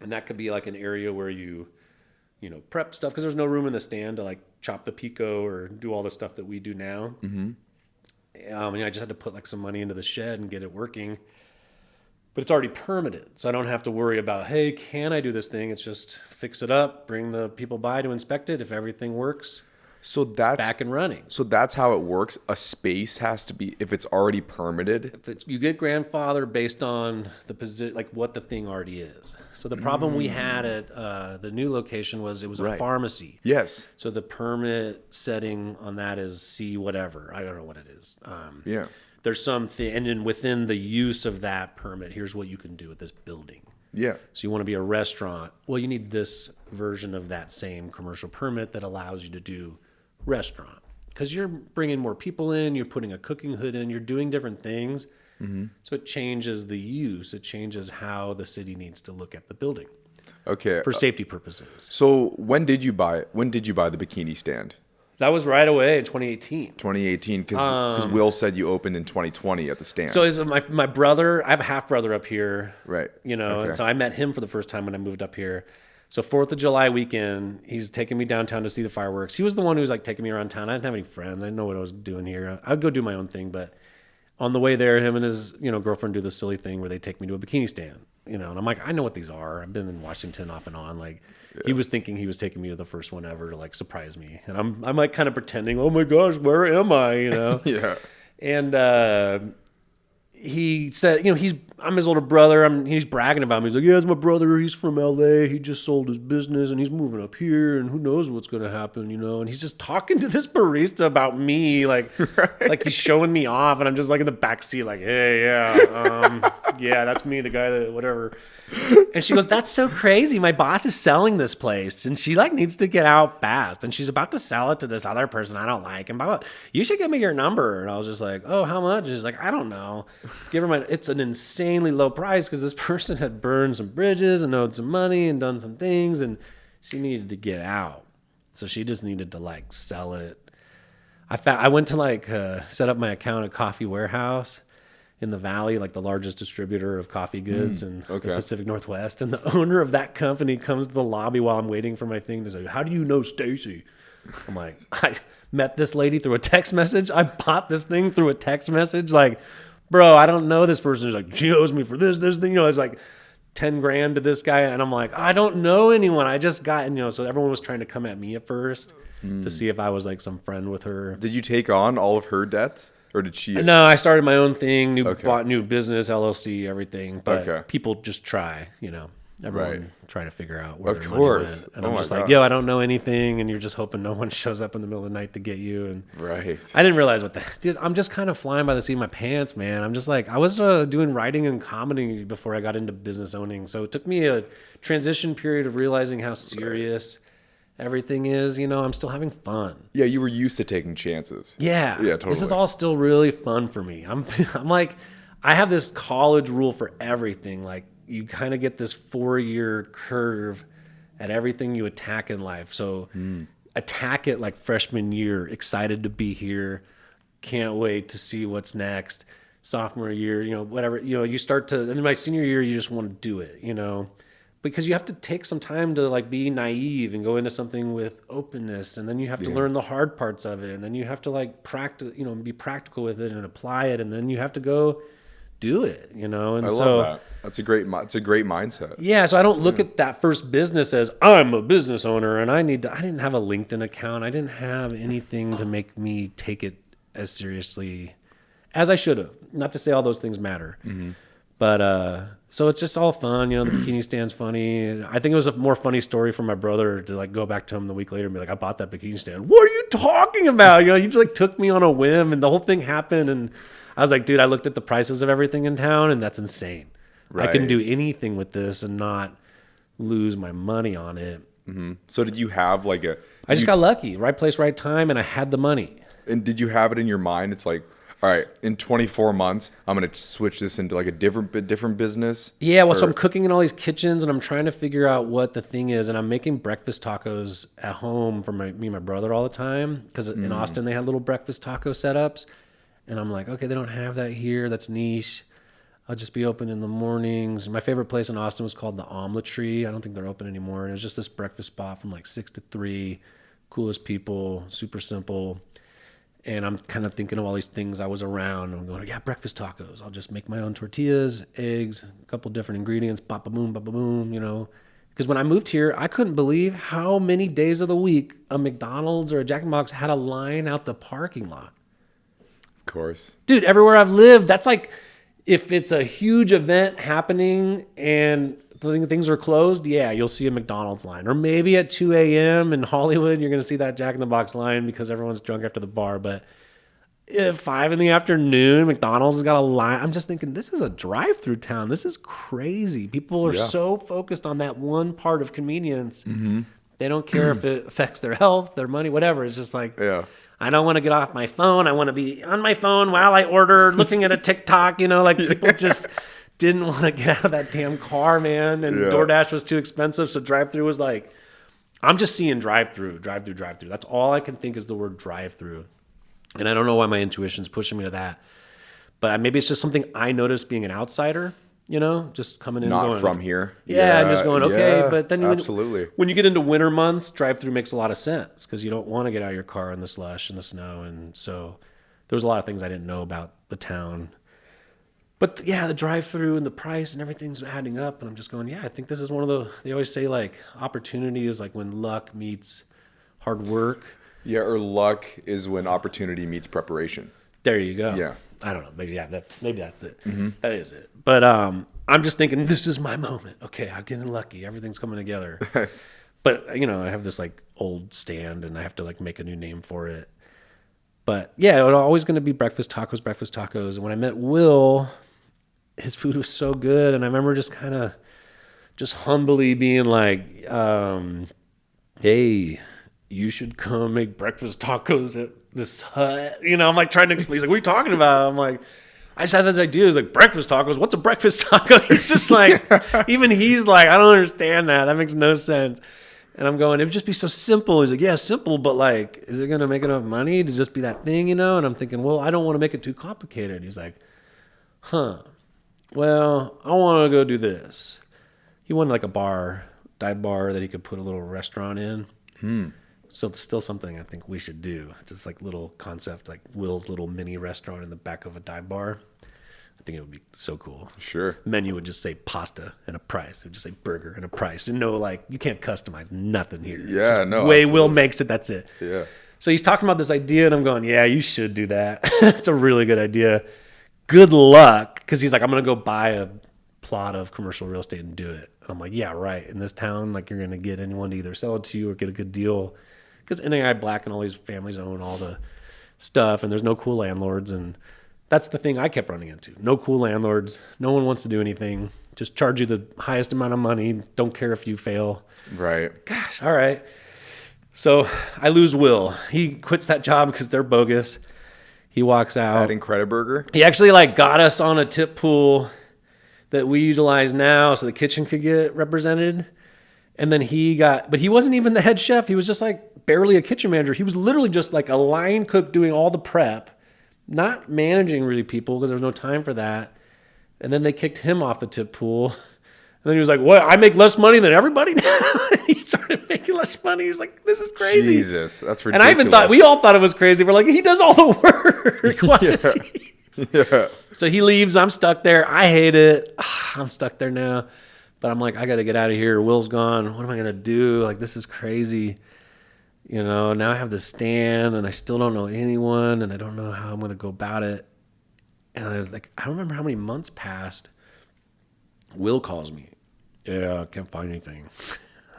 and that could be like an area where you know, prep stuff because there's no room in the stand to like chop the pico or do all the stuff that we do now. Mm-hmm. And I just had to put like some money into the shed and get it working, but it's already permitted, so I don't have to worry about, hey, can I do this thing? It's just fix it up, bring the people by to inspect it. If everything works, so that's back and running. So that's how it works. A space has to be, if it's already permitted. You get grandfathered based on the position, like what the thing already is. So the problem we had at the new location was it was a pharmacy. Yes. So the permit setting on that is C whatever. I don't know what it is. Yeah. There's something, and then within the use of that permit, here's what you can do with this building. Yeah. So you want to be a restaurant. Well, you need this version of that same commercial permit that allows you to do restaurant, because you're bringing more people in, you're putting a cooking hood in, you're doing different things. Mm-hmm. So it changes the use, it changes how the city needs to look at the building. Okay. For safety purposes. So when did you buy the bikini stand? That was right away in 2018. 2018, because Will said you opened in 2020 at the stand. So is my brother, I have a half brother up here. Right. You know, and so I met him for the first time when I moved up here. So 4th of July weekend, he's taking me downtown to see the fireworks. He was the one who was like taking me around town. I didn't have any friends. I didn't know what I was doing here. I would go do my own thing, but on the way there, him and his, you know, girlfriend do the silly thing where they take me to a bikini stand, you know, and I'm like, I know what these are. I've been in Washington off and on. Like he was thinking he was taking me to the first one ever to like surprise me. And I'm like kind of pretending, oh my gosh, where am I? You know? Yeah. And, he said, you know, I'm his older brother. He's bragging about me. He's like, yeah, it's my brother. He's from LA. He just sold his business and he's moving up here and who knows what's going to happen, And he's just talking to this barista about me, like he's showing me off. And I'm just like in the backseat, like, hey, yeah, that's me, the guy that whatever. And she goes, that's so crazy. My boss is selling this place and she like needs to get out fast. And she's about to sell it to this other person I don't like. And blah, blah. You should give me your number. And I was just like, oh, how much? And she's like, I don't know. Give her it's an insanely low price because this person had burned some bridges and owed some money and done some things. And she needed to get out. So she just needed to like sell it. I went to like set up my account at Coffee Warehouse in the Valley, like the largest distributor of coffee goods in the Pacific Northwest. And the owner of that company comes to the lobby while I'm waiting for my thing to say, how do you know Stacy? I'm like, I met this lady through a text message. I bought this thing through a text message. Like, bro, I don't know this person. She's like, she owes me for this thing. It's like 10 grand to this guy. And I'm like, I don't know anyone. I just got, so everyone was trying to come at me at first to see if I was like some friend with her. Did you take on all of her debts? Or did she? No, I started my own thing, bought new business, LLC, everything. But people just try, everyone trying to figure out where their money went. And I'm just like, yo, I don't know anything. And you're just hoping no one shows up in the middle of the night to get you. And I didn't realize dude, I'm just kind of flying by the seat of my pants, man. I'm just like, I was doing writing and comedy before I got into business owning. So it took me a transition period of realizing how serious everything is, I'm still having fun. Yeah, you were used to taking chances. Yeah, totally. This is all still really fun for me. I'm like, I have this college rule for everything. Like, you kind of get this 4-year curve at everything you attack in life. So attack it like freshman year, excited to be here, can't wait to see what's next. Sophomore year, whatever, you start to, and then my senior year, you just want to do it, because you have to take some time to like be naive and go into something with openness. And then you have to learn the hard parts of it. And then you have to like practice, be practical with it and apply it. And then you have to go do it, And I love that. It's a great mindset. Yeah. So I don't look at that first business as I'm a business owner and I didn't have a LinkedIn account. I didn't have anything to make me take it as seriously as I should have. Not to say all those things matter, but, so it's just all fun, the bikini stand's funny. I think it was a more funny story for my brother to like go back to him the week later and be like, I bought that bikini stand. What are you talking about? He just like took me on a whim and the whole thing happened. And I was like, dude, I looked at the prices of everything in town and that's insane. Right. I can do anything with this and not lose my money on it. Mm-hmm. So did you have like I just got lucky, right place, right time. And I had the money. And did you have it in your mind? It's like, all right, in 24 months, I'm going to switch this into like a different business. Yeah, well, so I'm cooking in all these kitchens and I'm trying to figure out what the thing is. And I'm making breakfast tacos at home for me and my brother all the time. Because in Austin, they had little breakfast taco setups. And I'm like, okay, they don't have that here. That's niche. I'll just be open in the mornings. My favorite place in Austin was called the Omelet Tree. I don't think they're open anymore. And it was just this breakfast spot from like 6 to 3. Coolest people, super simple. And I'm kind of thinking of all these things I was around. I'm going, yeah, breakfast tacos. I'll just make my own tortillas, eggs, a couple different ingredients, ba-ba-boom, Because when I moved here, I couldn't believe how many days of the week a McDonald's or a Jack in the Box had a line out the parking lot. Of course. Dude, everywhere I've lived, that's like, if it's a huge event happening and things are closed, yeah, you'll see a McDonald's line. Or maybe at 2 a.m. in Hollywood, you're going to see that Jack in the Box line because everyone's drunk after the bar. But at 5 in the afternoon, McDonald's has got a line. I'm just thinking, this is a drive-through town. This is crazy. People are so focused on that one part of convenience. Mm-hmm. They don't care if it affects their health, their money, whatever. It's just like, I don't want to get off my phone. I want to be on my phone while I order, looking at a TikTok, like people just didn't want to get out of that damn car, man. And DoorDash was too expensive. So drive-through was like, I'm just seeing drive-through. That's all I can think is the word drive-through. And I don't know why my intuition's pushing me to that. But maybe it's just something I noticed being an outsider, just coming in. Not and going, from here. Yeah, and just going, okay. But then absolutely. When you get into winter months, drive-through makes a lot of sense because you don't want to get out of your car in the slush and the snow. And so there was a lot of things I didn't know about the town. But yeah, the drive-through and the price and everything's adding up. And I'm just going, I think this is one of they always say like opportunity is like when luck meets hard work. Yeah, or luck is when opportunity meets preparation. There you go. Yeah. I don't know. Maybe that's it. That is it. But I'm just thinking, this is my moment. Okay, I'm getting lucky. Everything's coming together. But I have this like old stand, and I have to like make a new name for it. But yeah, it was always going to be breakfast tacos. And when I met Will, his food was so good, and I remember just kind of just humbly being like, hey, you should come make breakfast tacos at this hut. I'm like trying to explain. He's like, what are you talking about? I'm like, I just had this idea. It's like, breakfast tacos? What's a breakfast taco? He's just like, even he's like, I don't understand that. That makes no sense. And I'm going, it would just be so simple. He's like, yeah, simple, but like, is it going to make enough money to just be that thing, And I'm thinking, well, I don't want to make it too complicated. He's like, well, I want to go do this. He wanted like a dive bar that he could put a little restaurant in. So still something I think we should do. It's this like little concept, like Will's little mini restaurant in the back of a dive bar. I think it would be so cool. Sure. Menu would just say pasta and a price. It would just say burger and a price. And no, like, you can't customize nothing here. Yeah, no. Way absolutely. Will makes it, that's it. Yeah. So he's talking about this idea, and I'm going, yeah, you should do that. It's a really good idea. Good luck. Because he's like, I'm going to go buy a plot of commercial real estate and do it. And I'm like, yeah, right. In this town, like, you're going to get anyone to either sell it to you or get a good deal. Because NAI Black and all these families own all the stuff, and there's no cool landlords, and that's the thing I kept running into. No cool landlords. No one wants to do anything. Just charge you the highest amount of money. Don't care if you fail. Right. Gosh, all right. So I lose Will. He quits that job because they're bogus. He walks out. At Incrediburger? He actually like got us on a tip pool that we utilize now so the kitchen could get represented. And then but he wasn't even the head chef. He was just like barely a kitchen manager. He was literally just like a line cook doing all the prep. Not managing really people because there was no time for that. And then they kicked him off the tip pool. And then he was like, what? I make less money than everybody now? He started making less money. He's like, this is crazy. Jesus, that's ridiculous. And I even we all thought it was crazy. We're like, he does all the work. Why is he? Yeah. So he leaves. I'm stuck there. I hate it. I'm stuck there now. But I'm like, I got to get out of here. Will's gone. What am I going to do? Like, this is crazy. Now I have this stand, and I still don't know anyone, and I don't know how I'm going to go about it. And I don't remember how many months passed. Will calls me. Yeah, I can't find anything.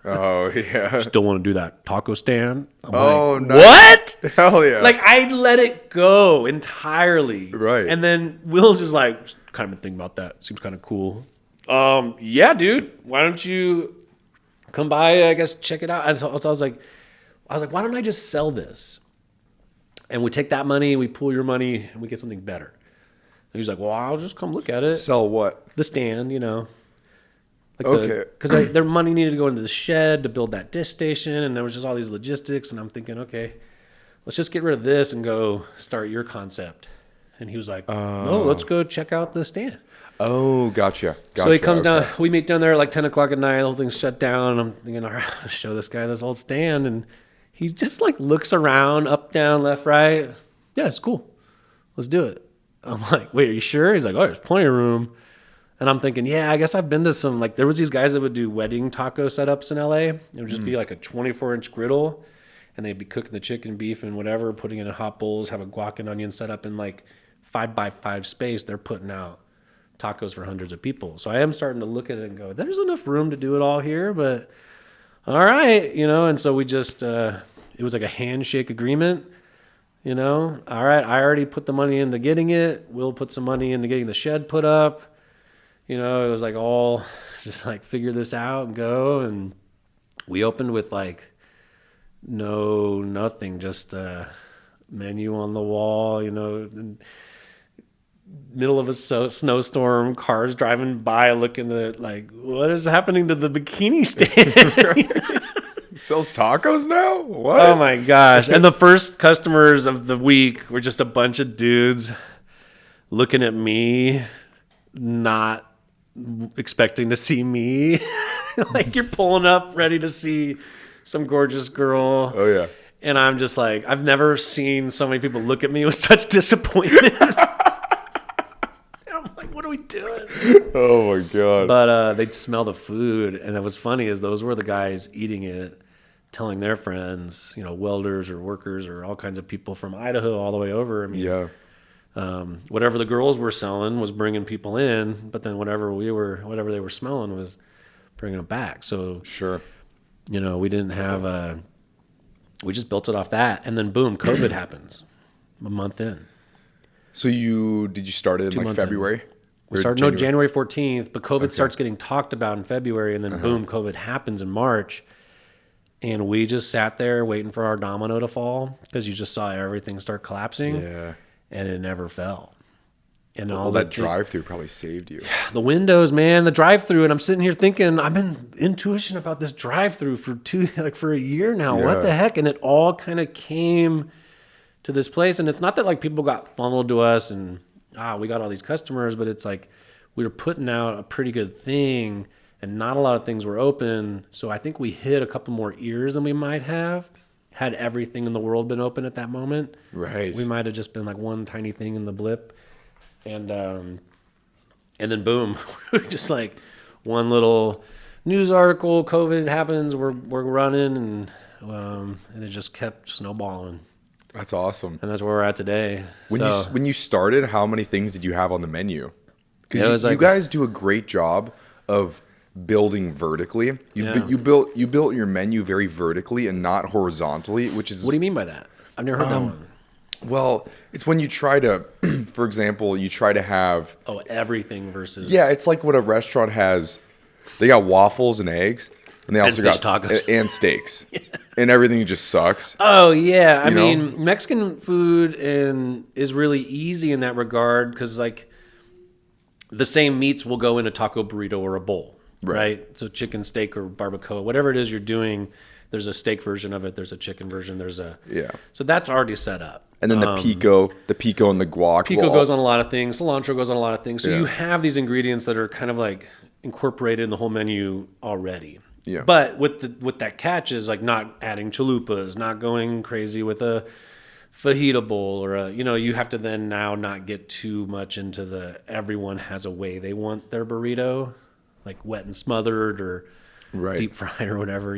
Oh, yeah. Still want to do that taco stand? I'm like, nice. What? Hell yeah. Like, I let it go entirely. Right. And then Will's just like, kind of been thinking about that. Seems kind of cool. Yeah, dude. Why don't you come by, I guess, check it out? And so I was like, why don't I just sell this? And we take that money, we pool your money, and we get something better. And he's like, well, I'll just come look at it. Sell what? The stand, Like okay. Because their money needed to go into the shed to build that dish station, and there was just all these logistics, and I'm thinking, okay, let's just get rid of this and go start your concept. And he was like, no, let's go check out the stand. Oh, gotcha. So he comes down, we meet down there at like 10 o'clock at night, the whole thing's shut down, and I'm thinking, all right, I'll show this guy this old stand, and he just like looks around, up, down, left, right. Yeah, it's cool. Let's do it. I'm like, wait, are you sure? He's like, oh, there's plenty of room. And I'm thinking, yeah, I guess I've been to some, like there was these guys that would do wedding taco setups in LA. It would just be like a 24-inch griddle, and they'd be cooking the chicken, beef, and whatever, putting it in hot bowls, have a guac and onion set up in like 5x5 space. They're putting out tacos for hundreds of people. So I am starting to look at it and go, there's enough room to do it all here, but all right, and so we just, it was like a handshake agreement, all right, I already put the money into getting it. We'll put some money into getting the shed put up. It was like all just like figure this out and go. And we opened with like nothing, just a menu on the wall, and middle of a snowstorm, cars driving by looking at like, what is happening to the bikini stand? It sells tacos now? What? Oh my gosh. And the first customers of the week were just a bunch of dudes looking at me, not expecting to see me. Like you're pulling up ready to see some gorgeous girl. Oh yeah. And I'm just like, I've never seen so many people look at me with such disappointment. What are we doing? Oh my god. But they'd smell the food, and it was funny is those were the guys eating it, telling their friends, welders or workers or all kinds of people from Idaho all the way over. I mean, yeah. Whatever the girls were selling was bringing people in, but then whatever they were smelling was bringing them back. So Sure. we didn't have we just built it off that, and then boom, COVID happens a month in. So did you start it in like February? We started January 14th, but COVID starts getting talked about in February, and then boom, COVID happens in March. And we just sat there waiting for our domino to fall because you just saw everything start collapsing. Yeah. And it never fell. And all that drive-through probably saved you. The windows, man, the drive-through, and I'm sitting here thinking, I've been intuition about this drive-through for a year now. Yeah. What the heck? And it all kind of came to this place. And it's not that like people got funneled to us and we got all these customers, but it's like we were putting out a pretty good thing, and not a lot of things were open. So I think we hit a couple more ears than we might have had everything in the world been open at that moment. Right. We might have just been like one tiny thing in the blip. And then boom, we're just like one little news article, COVID happens, we're running, and it just kept snowballing. That's awesome. And that's where we're at today. When you started, how many things did you have on the menu? Because you you guys do a great job of building vertically. You built your menu very vertically and not horizontally, which is... What do you mean by that? I've never heard that one. Well, it's when you try to, for example, you try to have... Oh, everything versus... Yeah, it's like what a restaurant has. They got waffles and eggs, and they also fish got tacos. And steaks. Yeah. And everything just sucks. Oh, yeah. I mean, Mexican food is really easy in that regard because, like, the same meats will go in a taco burrito or a bowl, right? So chicken, steak, or barbacoa, whatever it is you're doing, there's a steak version of it, there's a chicken version, So that's already set up. And then the pico and the guac. Pico goes on a lot of things. Cilantro goes on a lot of things. So you have these ingredients that are kind of like incorporated in the whole menu already. Yeah. But with that catch is like not adding chalupas, not going crazy with a fajita bowl or you have to then now not get too much into everyone has a way they want their burrito, like wet and smothered or deep fried or whatever,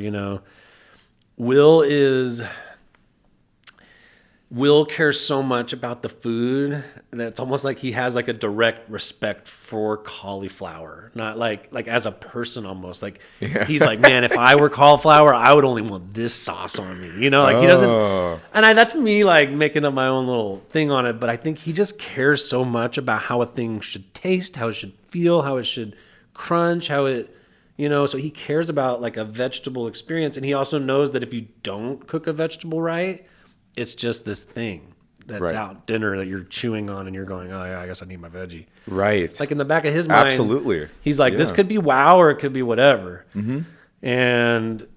Will cares so much about the food that it's almost like he has like a direct respect for cauliflower, not like as a person almost. Like he's like, man, if I were cauliflower, I would only want this sauce on me. He doesn't. And that's me like making up my own little thing on it. But I think he just cares so much about how a thing should taste, how it should feel, how it should crunch, how it. So he cares about like a vegetable experience, and he also knows that if you don't cook a vegetable right, it's just this thing that's out dinner that you're chewing on and you're going, oh yeah, I guess I need my veggie. Right. It's like in the back of his mind. Absolutely. He's like, this could be wow or it could be whatever. Mm-hmm. And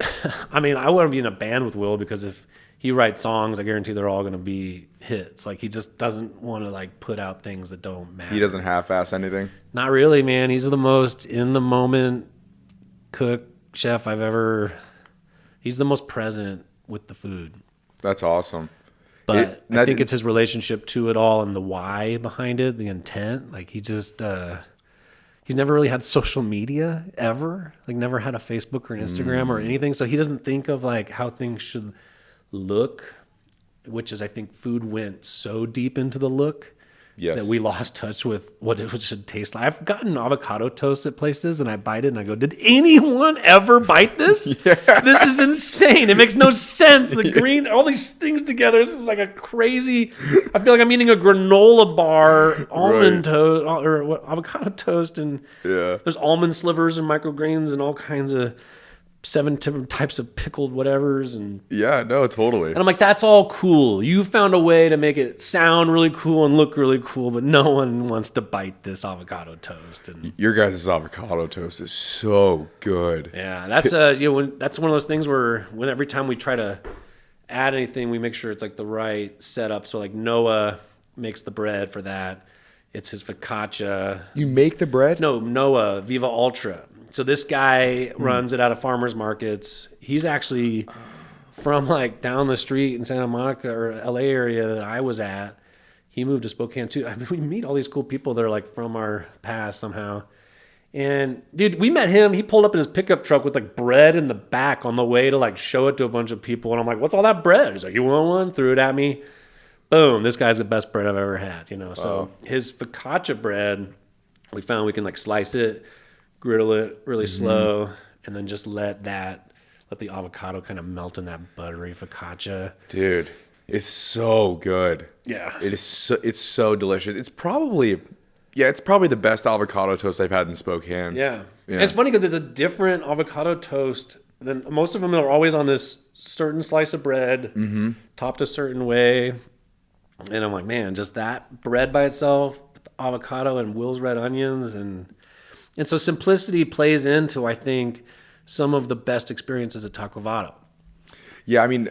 I mean, I wouldn't be in a band with Will because if he writes songs, I guarantee they're all going to be hits. Like he just doesn't want to like put out things that don't matter. He doesn't half-ass anything? Not really, man. He's the most in the moment cook chef he's the most present with the food. That's awesome. But I think it's his relationship to it all and the why behind it, the intent. Like he just, he's never really had social media ever. Like never had a Facebook or an Instagram or anything. So he doesn't think of like how things should look, which is I think food went so deep into the look. Yes. That we lost touch with what it should taste like. I've gotten avocado toast at places and I bite it and I go, did anyone ever bite this? Yeah. This is insane. It makes no sense. The green, all these things together. This is like a crazy, I feel like I'm eating a granola bar, almond toast, or avocado toast. And there's almond slivers and microgreens and all kinds of 7 different types of pickled whatevers. And totally. And I'm like, that's all cool. You found a way to make it sound really cool and look really cool, but no one wants to bite this avocado toast. And your guys' avocado toast is so good. Yeah, that's that's one of those things where every time we try to add anything, we make sure it's like the right setup. So like Noah makes the bread for that. It's his focaccia. You make the bread? No, Noah, Viva Ultra. So this guy runs it out of farmers markets. He's actually from like down the street in Santa Monica or LA area that I was at. He moved to Spokane too. I mean, we meet all these cool people that are like from our past somehow. And dude, we met him. He pulled up in his pickup truck with like bread in the back on the way to like show it to a bunch of people. And I'm like, what's all that bread? He's like, you want one? Threw it at me. boom, this guy's the best bread I've ever had, you know. So his focaccia bread, we found we can like slice it, griddle it really slow, and then just let the avocado kind of melt in that buttery focaccia. Dude, it's so good. Yeah. It's so delicious. It's probably the best avocado toast I've had in Spokane. Yeah. And it's funny because it's a different avocado toast than most of them are always on this certain slice of bread, topped a certain way. And I'm like, man, just that bread by itself, with avocado and Will's red onions. And so simplicity plays into, I think, some of the best experiences at Taco Vado. Yeah, I mean,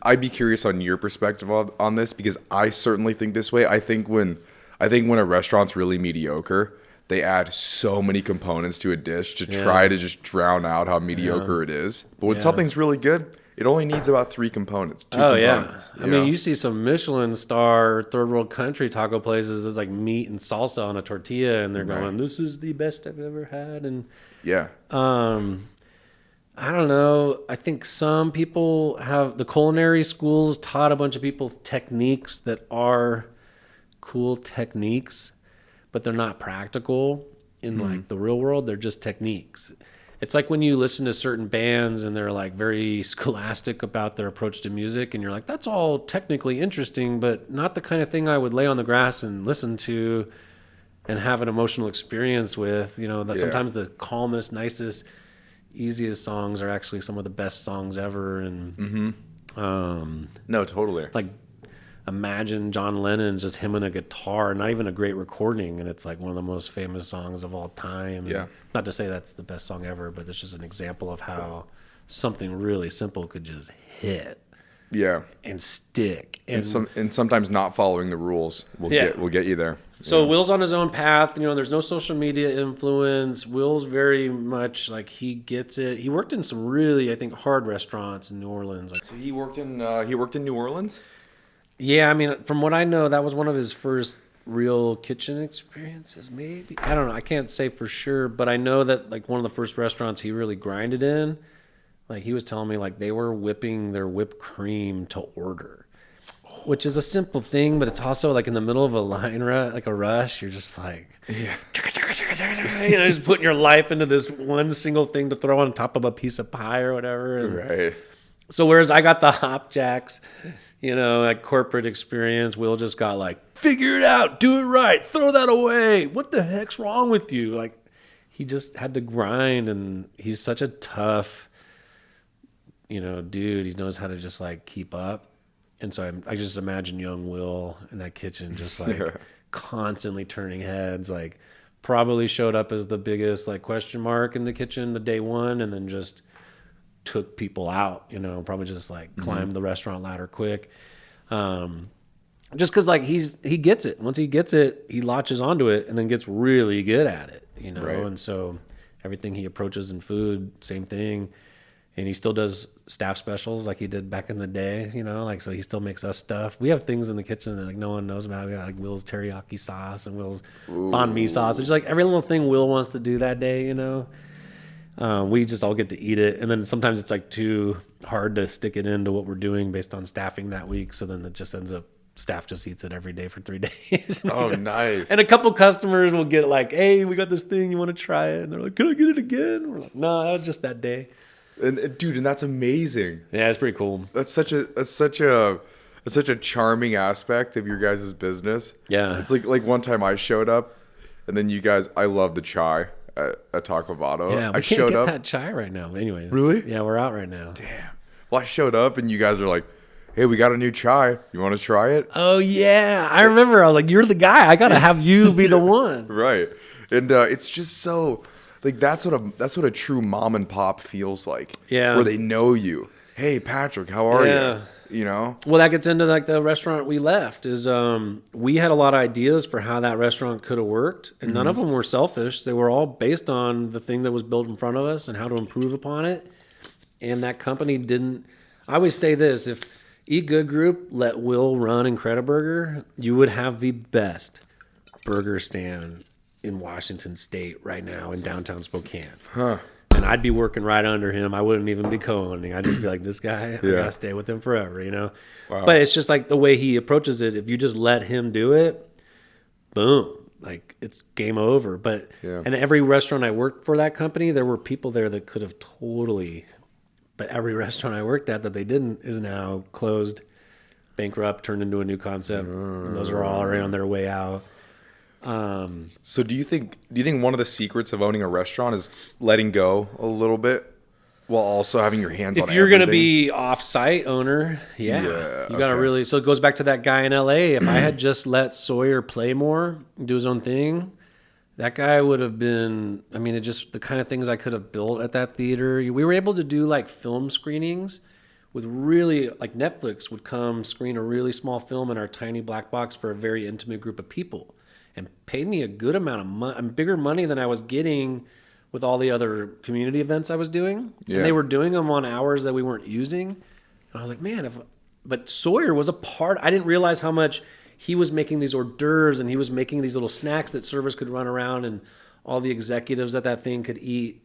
I'd be curious on your perspective on this because I certainly think this way. I think when a restaurant's really mediocre, they add so many components to a dish to try to just drown out how mediocre it is. But when something's really good, it only needs about 3 components, 2 components. I mean, you see some Michelin star third world country taco places that's like meat and salsa on a tortilla, and they're going, "This is the best I've ever had." And I don't know. I think some people have the culinary schools taught a bunch of people techniques that are cool techniques, but they're not practical in like the real world. They're just techniques. It's like when you listen to certain bands and they're like very scholastic about their approach to music, and you're like, that's all technically interesting, but not the kind of thing I would lay on the grass and listen to and have an emotional experience with. You know, that sometimes the calmest, nicest, easiest songs are actually some of the best songs ever. And no, totally. Like, imagine John Lennon, just him and a guitar, not even a great recording, and it's like one of the most famous songs of all time. Yeah. Not to say that's the best song ever, but it's just an example of how something really simple could just hit. Yeah. And stick. And sometimes not following the rules will get you there. So Will's on his own path. You know, there's no social media influence. Will's very much like he gets it. He worked in some really, I think, hard restaurants in New Orleans. Like, so he worked in New Orleans? Yeah, I mean, from what I know, that was one of his first real kitchen experiences, maybe. I don't know. I can't say for sure, but I know that like one of the first restaurants he really grinded in, like he was telling me like they were whipping their whipped cream to order, which is a simple thing, but it's also like in the middle of a line, like a rush, you're just like, you know, just putting your life into this one single thing to throw on top of a piece of pie or whatever. And right. So whereas I got the hop jacks, you know, like corporate experience, Will just got like, figure it out, do it right, throw that away. What the heck's wrong with you? Like, he just had to grind, and he's such a tough, you know, dude. He knows how to just like keep up. And so I just imagine young Will in that kitchen just like constantly turning heads, like probably showed up as the biggest like question mark in the kitchen the day one, and then just took people out, you know, probably just like climbed the restaurant ladder quick. Just because like he gets it. Once he gets it, he latches onto it and then gets really good at it, you know. Right. And so everything he approaches in food, same thing. And he still does staff specials like he did back in the day, you know, like, so he still makes us stuff. We have things in the kitchen that like no one knows about. We got like Will's teriyaki sauce and Will's banh mi sauce. It's like every little thing Will wants to do that day, you know. We just all get to eat it. And then sometimes it's like too hard to stick it into what we're doing based on staffing that week. So then it just ends up, staff just eats it every day for 3 days. Oh, nice. And a couple customers will get like, hey, we got this thing, you want to try it? And they're like, can I get it again? We're like, no, that was just that day. And dude, and that's amazing. Yeah, it's pretty cool. That's such a charming aspect of your guys' business. Yeah. It's like one time I showed up, and then you guys, I love the chai at Taco Vado. Yeah, we can't get that chai right now. Anyway. Really? Yeah, we're out right now. Damn. Well, I showed up, and you guys are like, hey, we got a new chai. You want to try it? Oh, yeah. I remember. I was like, you're the guy. I got to have you be the one. Right. And it's just so... like that's what a true mom and pop feels like. Yeah. Where they know you. Hey, Patrick, how are you? You know? Well, that gets into like the restaurant we left is we had a lot of ideas for how that restaurant could have worked, and none of them were selfish. They were all based on the thing that was built in front of us and how to improve upon it. And that company didn't. I always say this, if Eat Good Group let Will run Incrediburger, you would have the best burger stand in Washington State right now in downtown Spokane. Huh. and I'd be working right under him. I wouldn't even be co-owning. I'd just be like, this guy, I gotta stay with him forever, Wow. But it's just like the way he approaches it. If you just let him do it, boom, like it's game over. But and every restaurant I worked for that company, there were people there that could have totally. But every restaurant I worked at that they didn't is now closed, bankrupt, turned into a new concept, and those are all already on their way out. So do you think one of the secrets of owning a restaurant is letting go a little bit while also having your hands on If you're everything? going to be off-site owner, you got to really. So it goes back to that guy in LA. If I had just let Sawyer play more, do his own thing, that guy would have been. I mean, it just the kind of things I could have built at that theater. We were able to do like film screenings with really like Netflix would come screen a really small film in our tiny black box for a very intimate group of people. And paid me a good amount of money, bigger money than I was getting with all the other community events I was doing. Yeah. And they were doing them on hours that we weren't using. And I was like, man, but Sawyer was a part. I didn't realize how much he was making these hors d'oeuvres and he was making these little snacks that servers could run around and all the executives at that thing could eat.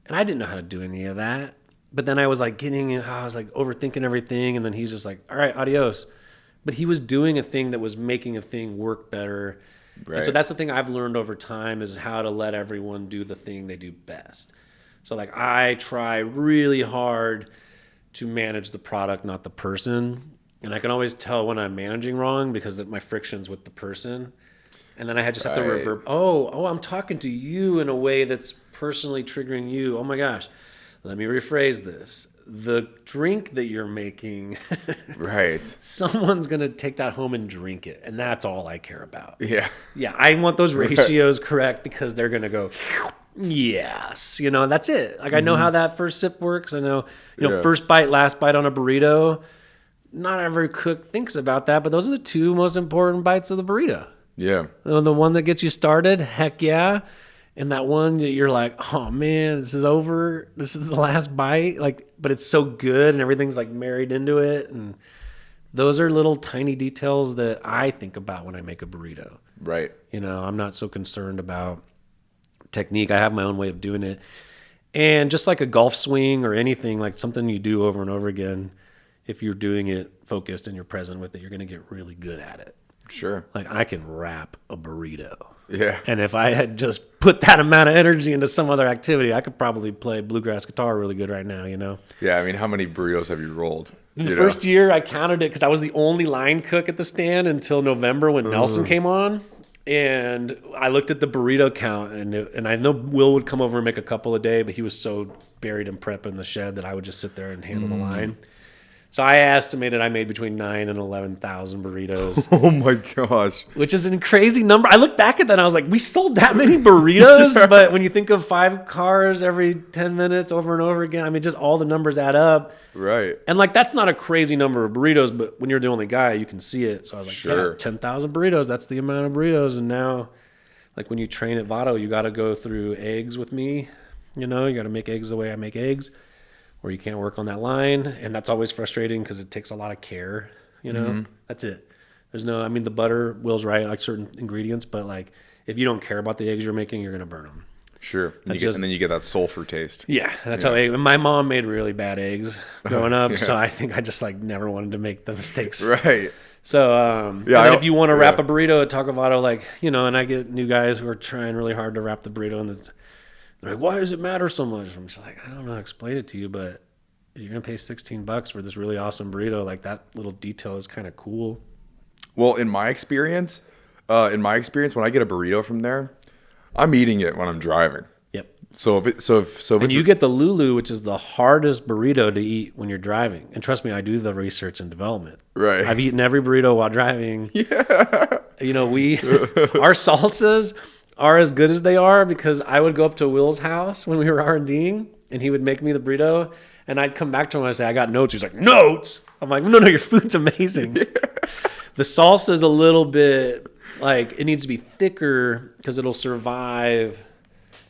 And I didn't know how to do any of that. But then I was like I was like overthinking everything. And then he's just like, all right, adios. But he was doing a thing that was making a thing work better. Right. And so that's the thing I've learned over time is how to let everyone do the thing they do best. So like I try really hard to manage the product, not the person. And I can always tell when I'm managing wrong because my friction's with the person. And then I just have to revert. Oh, I'm talking to you in a way that's personally triggering you. Oh my gosh. Let me rephrase this. The drink that you're making, right? Someone's going to take that home and drink it. And that's all I care about. Yeah. Yeah. I want those ratios correct because they're going to go, yes, that's it. Like I know how that first sip works. I know, first bite, last bite on a burrito. Not every cook thinks about that, but those are the two most important bites of the burrito. Yeah. The one that gets you started, heck yeah. And that one that you're like, oh man, this is over. This is the last bite. But it's so good and everything's like married into it. And those are little tiny details that I think about when I make a burrito. Right. I'm not so concerned about technique. I have my own way of doing it. And just like a golf swing or anything, like something you do over and over again, if you're doing it focused and you're present with it, you're going to get really good at it. Sure. Like I can wrap a burrito. Yeah. And if I had just put that amount of energy into some other activity, I could probably play bluegrass guitar really good right now, Yeah, I mean, how many burritos have you rolled? In the first year, I counted it because I was the only line cook at the stand until November when Nelson came on. And I looked at the burrito count, and I know Will would come over and make a couple a day, but he was so buried in prep in the shed that I would just sit there and handle the line. So I estimated I made between 9,000 and 11,000 burritos. Oh my gosh. Which is a crazy number. I look back at that and I was like, we sold that many burritos? Yeah. But when you think of 5 cars every 10 minutes over and over again, I mean, just all the numbers add up. Right. And like, that's not a crazy number of burritos, but when you're the only guy, you can see it. So I was like, sure. Yeah, 10,000 burritos, that's the amount of burritos. And now, like when you train at Vado, you got to go through eggs with me. You got to make eggs the way I make eggs. Or you can't work on that line, and that's always frustrating because it takes a lot of care, That's it. There's the butter, Will's right, like certain ingredients, but like if you don't care about the eggs you're making, you're going to burn them. Sure. And then you get that sulfur taste. Yeah, that's how my mom made really bad eggs growing up, so I think I just like never wanted to make the mistakes. Right. So, and if you want to wrap a burrito at Taco Vado, like, and I get new guys who are trying really hard to wrap the burrito, and they're like, why does it matter so much? I'm just like, I don't know how to explain it to you, but if you're going to pay $16 for this really awesome burrito, like that little detail is kind of cool. Well, in my experience, when I get a burrito from there, I'm eating it when I'm driving. Yep. So if you get the Lulu, which is the hardest burrito to eat when you're driving. And trust me, I do the research and development. Right. I've eaten every burrito while driving. Yeah. Our salsas are as good as they are because I would go up to Will's house when we were R&Ding and he would make me the burrito and I'd come back to him and I'd say, I got notes. He's like, notes? I'm like, no, your food's amazing. Yeah. The salsa is a little bit like it needs to be thicker because it'll survive.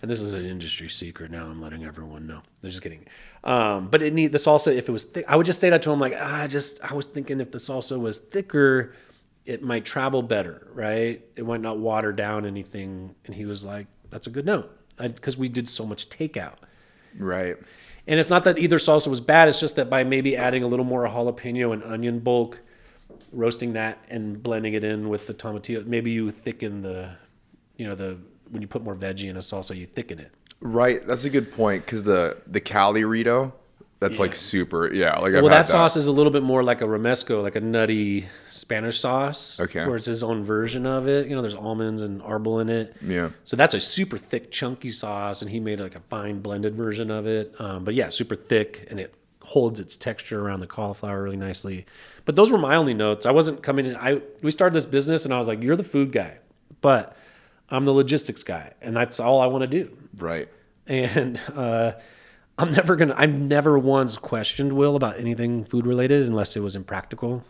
And this is an industry secret now. I'm letting everyone know. They're just kidding. But the salsa, if it was thick, I would just say that to him like, I was thinking if the salsa was thicker, it might travel better, right? It might not water down anything. And he was like, that's a good note. Because we did so much takeout. Right. And it's not that either salsa was bad. It's just that by maybe adding a little more jalapeno and onion bulk, roasting that and blending it in with the tomatillo, maybe you thicken when you put more veggie in a salsa, you thicken it. Right. That's a good point because the Cali Rito, that's like super. Yeah. Like Well, that sauce is a little bit more like a romesco, like a nutty Spanish sauce. Okay. Where it's his own version of it. There's almonds and arbol in it. Yeah. So that's a super thick, chunky sauce, and he made like a fine blended version of it. But yeah, super thick, and it holds its texture around the cauliflower really nicely. But those were my only notes. I wasn't coming in. We started this business, and I was like, "You're the food guy, but I'm the logistics guy, and that's all I want to do." Right. And I've never once questioned Will about anything food related unless it was impractical,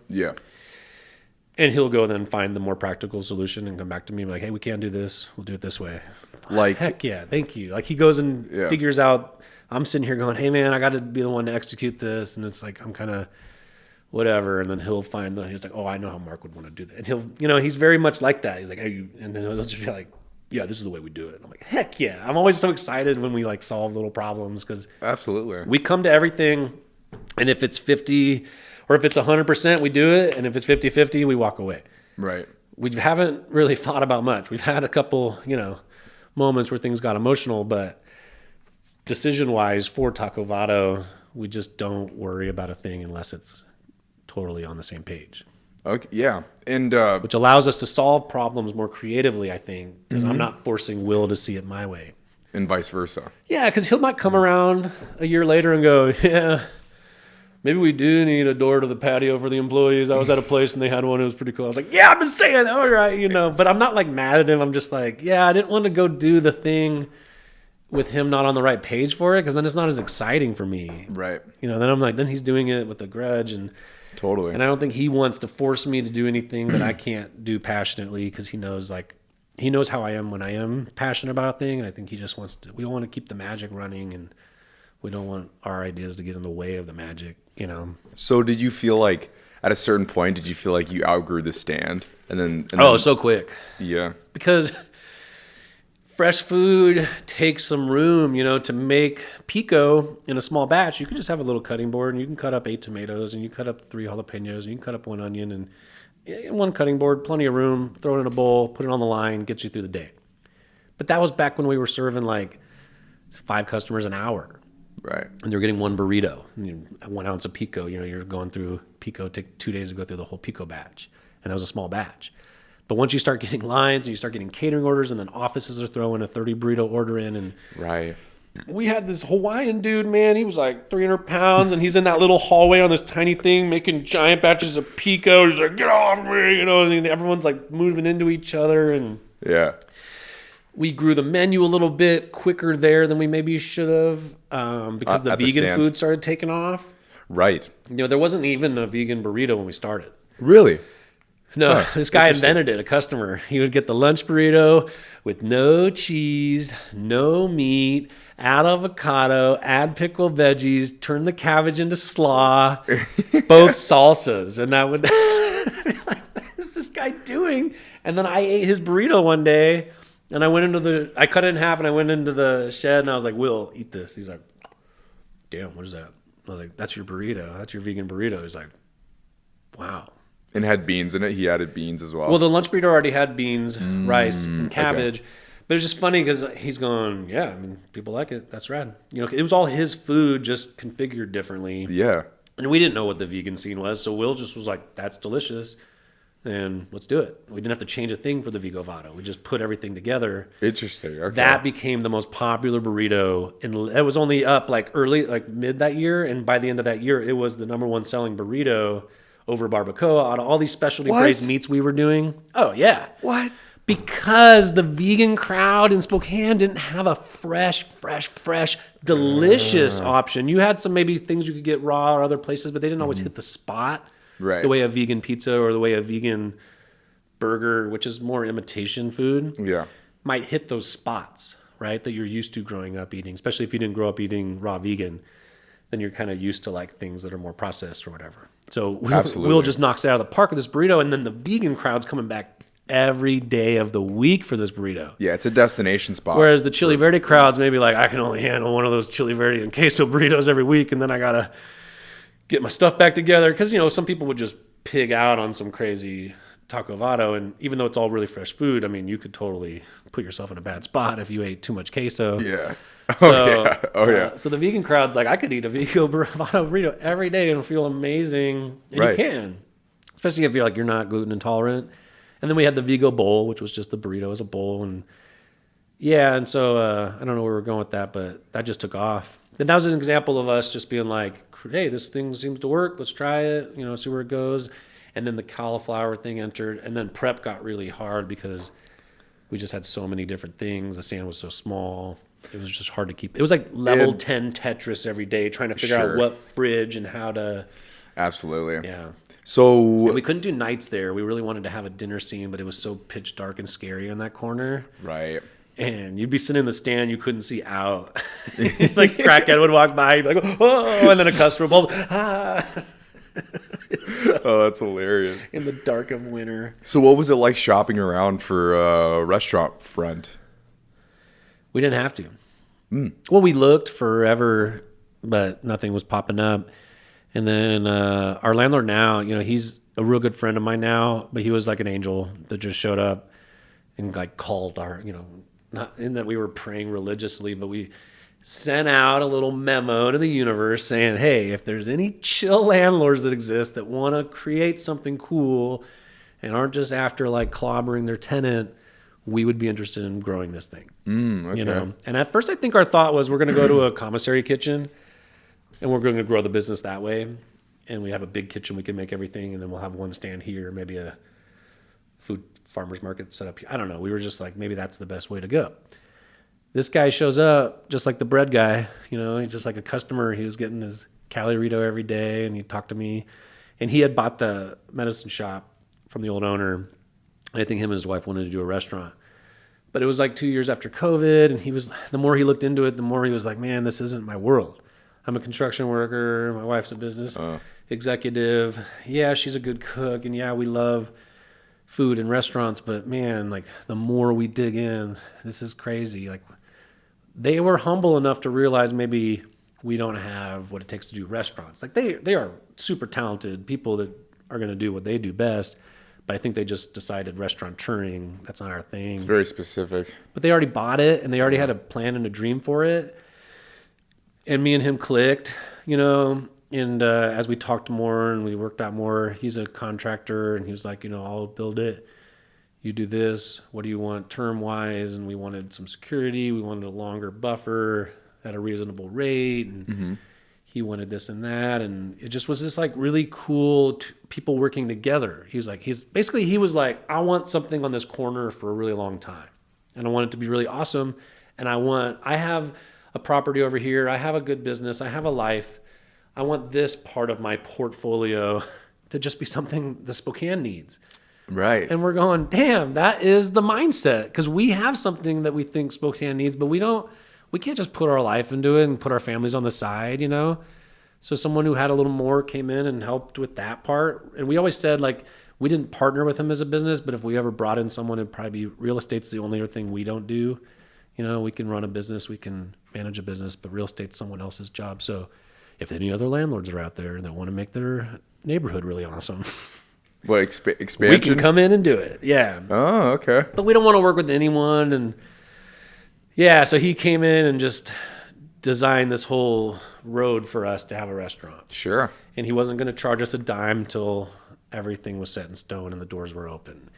Yeah. And he'll go then find the more practical solution and come back to me like, hey, we can't do this. We'll do it this way. Like, Heck yeah, thank you. Like he goes and figures out, I'm sitting here going, hey man, I got to be the one to execute this. And it's like, I'm kind of whatever. And then he'll he's like, oh, I know how Mark would want to do that. And he's very much like that. He's like, hey, and then he'll just be like, yeah, this is the way we do it. And I'm like, heck yeah. I'm always so excited when we like solve little problems because absolutely, we come to everything. And if it's 50 or if it's 100%, we do it. And if it's 50-50, we walk away. Right. We haven't really thought about much. We've had a couple, moments where things got emotional, but decision wise for Taco Vado, we just don't worry about a thing unless it's totally on the same page. Okay. Yeah. And which allows us to solve problems more creatively, I think, because I'm not forcing Will to see it my way. And vice versa. Yeah, because he might come around a year later and go, yeah, maybe we do need a door to the patio for the employees. I was at a place and they had one. It was pretty cool. I was like, yeah, I've been saying that. All right, But I'm not like mad at him. I'm just like, yeah, I didn't want to go do the thing with him not on the right page for it because then it's not as exciting for me. Right. Then I'm like, then he's doing it with a grudge and totally. And I don't think he wants to force me to do anything that I can't do passionately because he knows how I am when I am passionate about a thing. And I think he just we want to keep the magic running and we don't want our ideas to get in the way of the magic, So did you feel like at a certain point, did you feel like you outgrew the stand? And then so quick. Yeah. Because fresh food takes some room, to make pico in a small batch. You can just have a little cutting board and you can cut up 8 tomatoes and you cut up 3 jalapenos and you can cut up 1 onion and in one cutting board, plenty of room, throw it in a bowl, put it on the line, gets you through the day. But that was back when we were serving like 5 customers an hour. Right. And they're getting 1 burrito, 1 ounce of pico. You're going through pico, take 2 days to go through the whole pico batch. And that was a small batch. But once you start getting lines and you start getting catering orders and then offices are throwing a 30 burrito order in. And right. We had this Hawaiian dude, man. He was like 300 pounds and he's in that little hallway on this tiny thing making giant batches of pico. He's like, get off me, and everyone's like moving into each other. And yeah. We grew the menu a little bit quicker there than we maybe should have because the vegan food started taking off. Right. There wasn't even a vegan burrito when we started. Really? No, this guy invented it, a customer. He would get the lunch burrito with no cheese, no meat, add avocado, add pickled veggies, turn the cabbage into slaw, both salsas. And I would, like, what is this guy doing? And then I ate his burrito one day, and I cut it in half, and I went into the shed, and I was like, Will, eat this. He's like, damn, what is that? I was like, that's your burrito. That's your vegan burrito. He's like, wow. And had beans in it. He added beans as well. Well, the lunch burrito already had beans, rice, and cabbage. Okay. But it was just funny because he's going, yeah, people like it. That's rad. It was all his food, just configured differently. Yeah. And we didn't know what the vegan scene was. So Will just was like, that's delicious. And let's do it. We didn't have to change a thing for the Vigo Vado. We just put everything together. Interesting. Okay. That became the most popular burrito. And it was only up like mid that year. And by the end of that year, it was the #1 selling burrito over barbacoa, out of all these specialty braised meats we were doing. Oh, yeah. What? Because the vegan crowd in Spokane didn't have a fresh, delicious option. You had some maybe things you could get raw or other places, but they didn't always hit the spot. Right. The way a vegan pizza or the way a vegan burger, which is more imitation food, might hit those spots, right, that you're used to growing up eating, especially if you didn't grow up eating raw vegan. Then you're kind of used to like things that are more processed or whatever. So Will just knocks it out of the park with this burrito, and then the vegan crowd's coming back every day of the week for this burrito. Yeah, it's a destination spot. Whereas the Chili Verde crowd's maybe like, I can only handle one of those Chili Verde and queso burritos every week, and then I gotta get my stuff back together. Because, you know, some people would just pig out on some crazy Taco Vado, and even though it's all really fresh food, I mean, you could totally put yourself in a bad spot if you ate too much queso. Yeah. So the vegan crowd's like, I could eat a Vado burrito every day and feel amazing. And Right. you can. Especially if you're like, you're not gluten intolerant. And then we had the Vigo bowl, which was just the burrito as a bowl. And yeah, and so I don't know where we're going with that, but that just took off. And that was an example of us just being like, hey, this thing seems to work. Let's try it, you know, see where it goes. And then the cauliflower thing entered. And then prep got really hard because we just had so many different things. The stand was so small. It was just hard to keep. It was like level 10 Tetris every day, trying to figure out what fridge and how to. Absolutely. Yeah. So And we couldn't do nights there. We really wanted to have a dinner scene, but it was so pitch dark and scary in that corner. right. And you'd be sitting in the stand, you couldn't see out. Like crackhead would walk by, you'd be like, oh, and then a customer will, Oh, that's hilarious. in the dark of winter. So what was it like shopping around for a restaurant front? We didn't have to. Well, we looked forever, but nothing was popping up. And then our landlord now, you know, he's a real good friend of mine now, but he was like an angel that just showed up and like called our, you know, not in that we were praying religiously, but we sent out a little memo to the universe saying, hey, if there's any chill landlords that exist that want to create something cool and aren't just after like clobbering their tenant, we would be interested in growing this thing. Okay. You know, and at first I think our thought was we're going to go to a commissary kitchen and we're going to grow the business that way. And we have a big kitchen, we can make everything, and then we'll have one stand here, maybe a food farmer's market set up here. I don't know. We were just like, maybe that's the best way to go. This guy shows up just like the bread guy, you know, he's just like a customer. He was getting his Calirito every day, and he talked to me. And he had bought the medicine shop from the old owner. And I think him and his wife wanted to do a restaurant. But it was like 2 years after COVID, and he was, the more he looked into it, the more he was like, man, this isn't my world. I'm a construction worker. My wife's a business executive. Yeah, she's a good cook. And yeah, we love food and restaurants. But man, like the more we dig in, this is crazy. Like they were humble enough to realize maybe we don't have what it takes to do restaurants. Like they are super talented people that are going to do what they do best. But I think they just decided restauranteuring, that's not our thing. It's very specific. But they already bought it, and they already had a plan and a dream for it. And me and him clicked, you know, and as we talked more and we worked out more, he's a contractor, and he was like, you know, I'll build it. You do this. What do you want term-wise? And we wanted some security. We wanted a longer buffer at a reasonable rate. And he wanted this and that. And it just was this like really cool people working together. He was like, I want something on this corner for a really long time. And I want it to be really awesome. And I have a property over here. I have a good business. I have a life. I want this part of my portfolio to just be something the Spokane needs. Right. And we're going, damn, that is the mindset. Because we have something that we think Spokane needs, but we can't just put our life into it and put our families on the side, you know? So someone who had a little more came in and helped with that part. And we always said, like, we didn't partner with him as a business, but if we ever brought in someone, it'd probably be real estate's the only thing we don't do. You know, we can run a business, we can manage a business, but real estate's someone else's job. So if any other landlords are out there that want to make their neighborhood really awesome, What, expansion? we can come in and do it. Yeah. Oh, okay. But we don't want to work with anyone. And yeah, so he came in and just designed this whole road for us to have a restaurant. Sure. And he wasn't going to charge us a dime till everything was set in stone and the doors were open.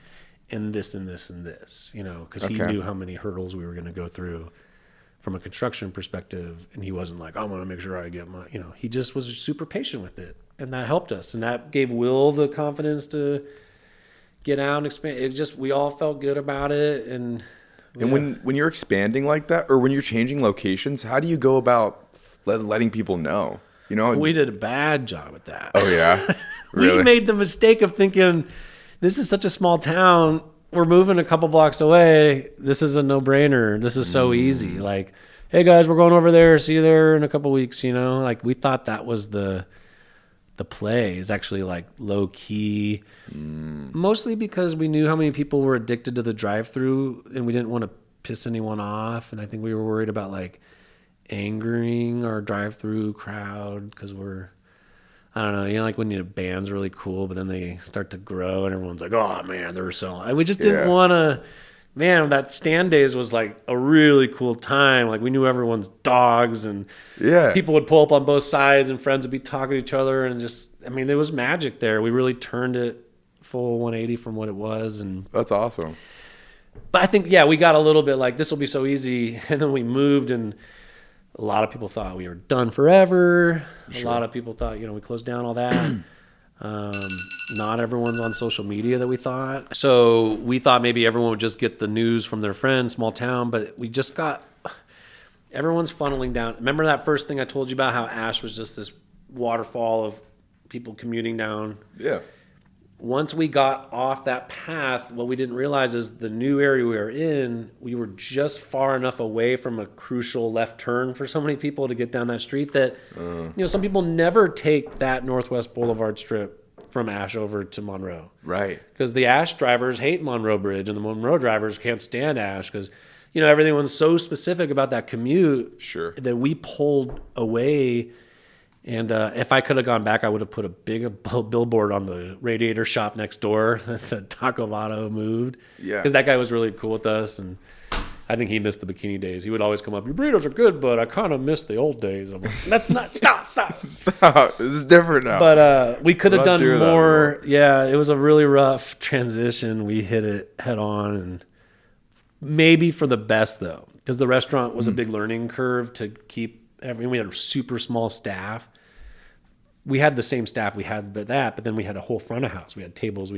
And this and this and this, you know, because he knew how many hurdles we were going to go through from a construction perspective. And he wasn't like, I want to make sure I get my, you know, he just was super patient with it. And that helped us. And that gave Will the confidence to get out and expand. It just, we all felt good about it. And when you're expanding like that, or when you're changing locations, how do you go about letting people know? You know, we did a bad job at that. Oh yeah, really? We made the mistake of thinking, this is such a small town. We're moving a couple blocks away. This is a no-brainer. This is so easy. Like, hey guys, we're going over there. See you there in a couple weeks. You know, like we thought that was the the play is actually like low key, mostly because we knew how many people were addicted to the drive-through and we didn't want to piss anyone off. And I think we were worried about like angering our drive-through crowd because I don't know, like when a band's really cool, but then they start to grow and everyone's like, oh man, they're so, we just didn't want to, man, that stand days was like a really cool time. Like we knew everyone's dogs and people would pull up on both sides and friends would be talking to each other and just, there was magic there. We really turned it full 180 from what it was. And that's awesome. But I think, we got a little bit like, this will be so easy. And then we moved and a lot of people thought we were done forever. Sure. A lot of people thought, we closed down all that. Not everyone's on social media that we thought. So we thought maybe everyone would just get the news from their friends, small town, but we just got, everyone's funneling down. Remember that first thing I told you about how Ash was just this waterfall of people commuting down? Yeah. Once we got off that path, what we didn't realize is the new area we were in, we were just far enough away from a crucial left turn for so many people to get down that street that, some people never take that Northwest Boulevard strip from Ash over to Monroe. Right. Because the Ash drivers hate Monroe Bridge and the Monroe drivers can't stand Ash because, everyone's so specific about that commute that we pulled away. And if I could have gone back, I would have put a big billboard on the radiator shop next door that said Taco Vado moved. Yeah. Because that guy was really cool with us. And I think he missed the Bikini days. He would always come up, your burritos are good, but I kind of miss the old days. I'm like, that's not, stop. Stop. This is different now. But we could have done more. Yeah, it was a really rough transition. We hit it head on. And maybe for the best, though. Because the restaurant was a big learning curve to keep. We had a super small staff. We had the same staff we had but then we had a whole front of house. We had tables,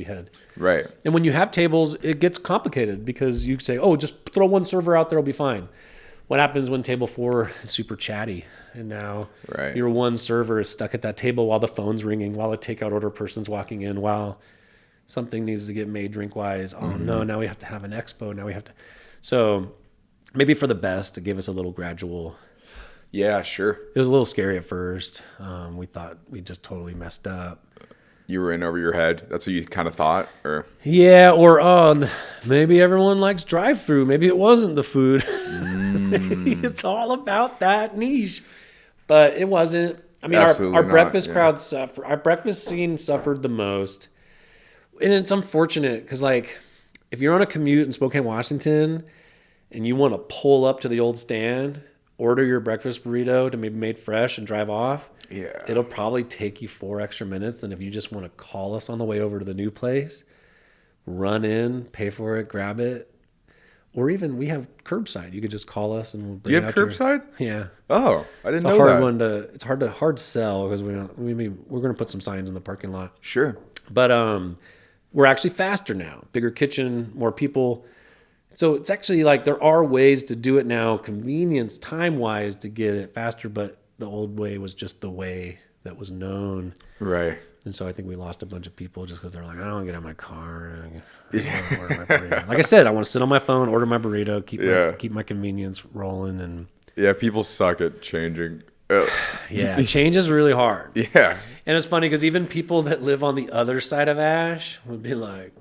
Right. And when you have tables, it gets complicated because you say, oh, just throw one server out there, it'll be fine. What happens when table 4 is super chatty and now your one server is stuck at that table while the phone's ringing, while a takeout order person's walking in, while something needs to get made drink-wise. Oh, no, now we have to have an expo. Now we have to. So maybe for the best, it gave us a little gradual. Yeah, sure. It was a little scary at first. We thought we just totally messed up. You were in over your head? That's what you kind of thought? Or yeah, or maybe everyone likes drive-through. Maybe it wasn't the food. It's all about that niche. But it wasn't. Our breakfast crowd suffered. Our breakfast scene suffered the most. And it's unfortunate because, if you're on a commute in Spokane, Washington, and you want to pull up to the old stand, order your breakfast burrito to be made fresh and drive off. Yeah. It'll probably take you 4 extra minutes than if you just want to call us on the way over to the new place, run in, pay for it, grab it. Or even we have curbside. You could just call us and we'll bring it out. You have curbside? Yeah. Oh, I didn't know that. It's hard to sell because we're going to put some signs in the parking lot. Sure. But we're actually faster now. Bigger kitchen, more people. So it's actually there are ways to do it now, convenience, time-wise, to get it faster, but the old way was just the way that was known. Right. And so I think we lost a bunch of people just because they're like, I don't want to get out of my car. I want to order my burrito. Like I said, I want to sit on my phone, order my burrito, keep my convenience rolling. And yeah, people suck at changing. Yeah, change is really hard. Yeah. And it's funny because even people that live on the other side of Ash would be like,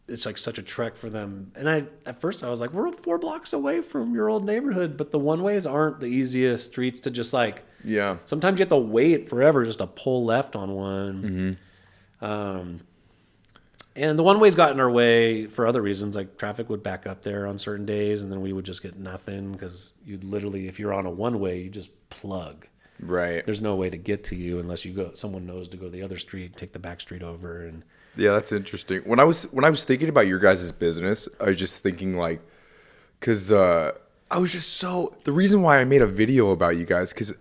it's such a trek for them. And at first I was like, we're 4 blocks away from your old neighborhood, but the one-ways aren't the easiest streets to just sometimes you have to wait forever just to pull left on one. Mm-hmm. And the one-ways got in our way for other reasons, like traffic would back up there on certain days and then we would just get nothing because you'd literally, if you're on a one-way, you just plug. Right. There's no way to get to you unless someone knows to go to the other street, take the back street over. And yeah, that's interesting. When I was thinking about your guys' business, I was just thinking because I was just the reason why I made a video about you guys, because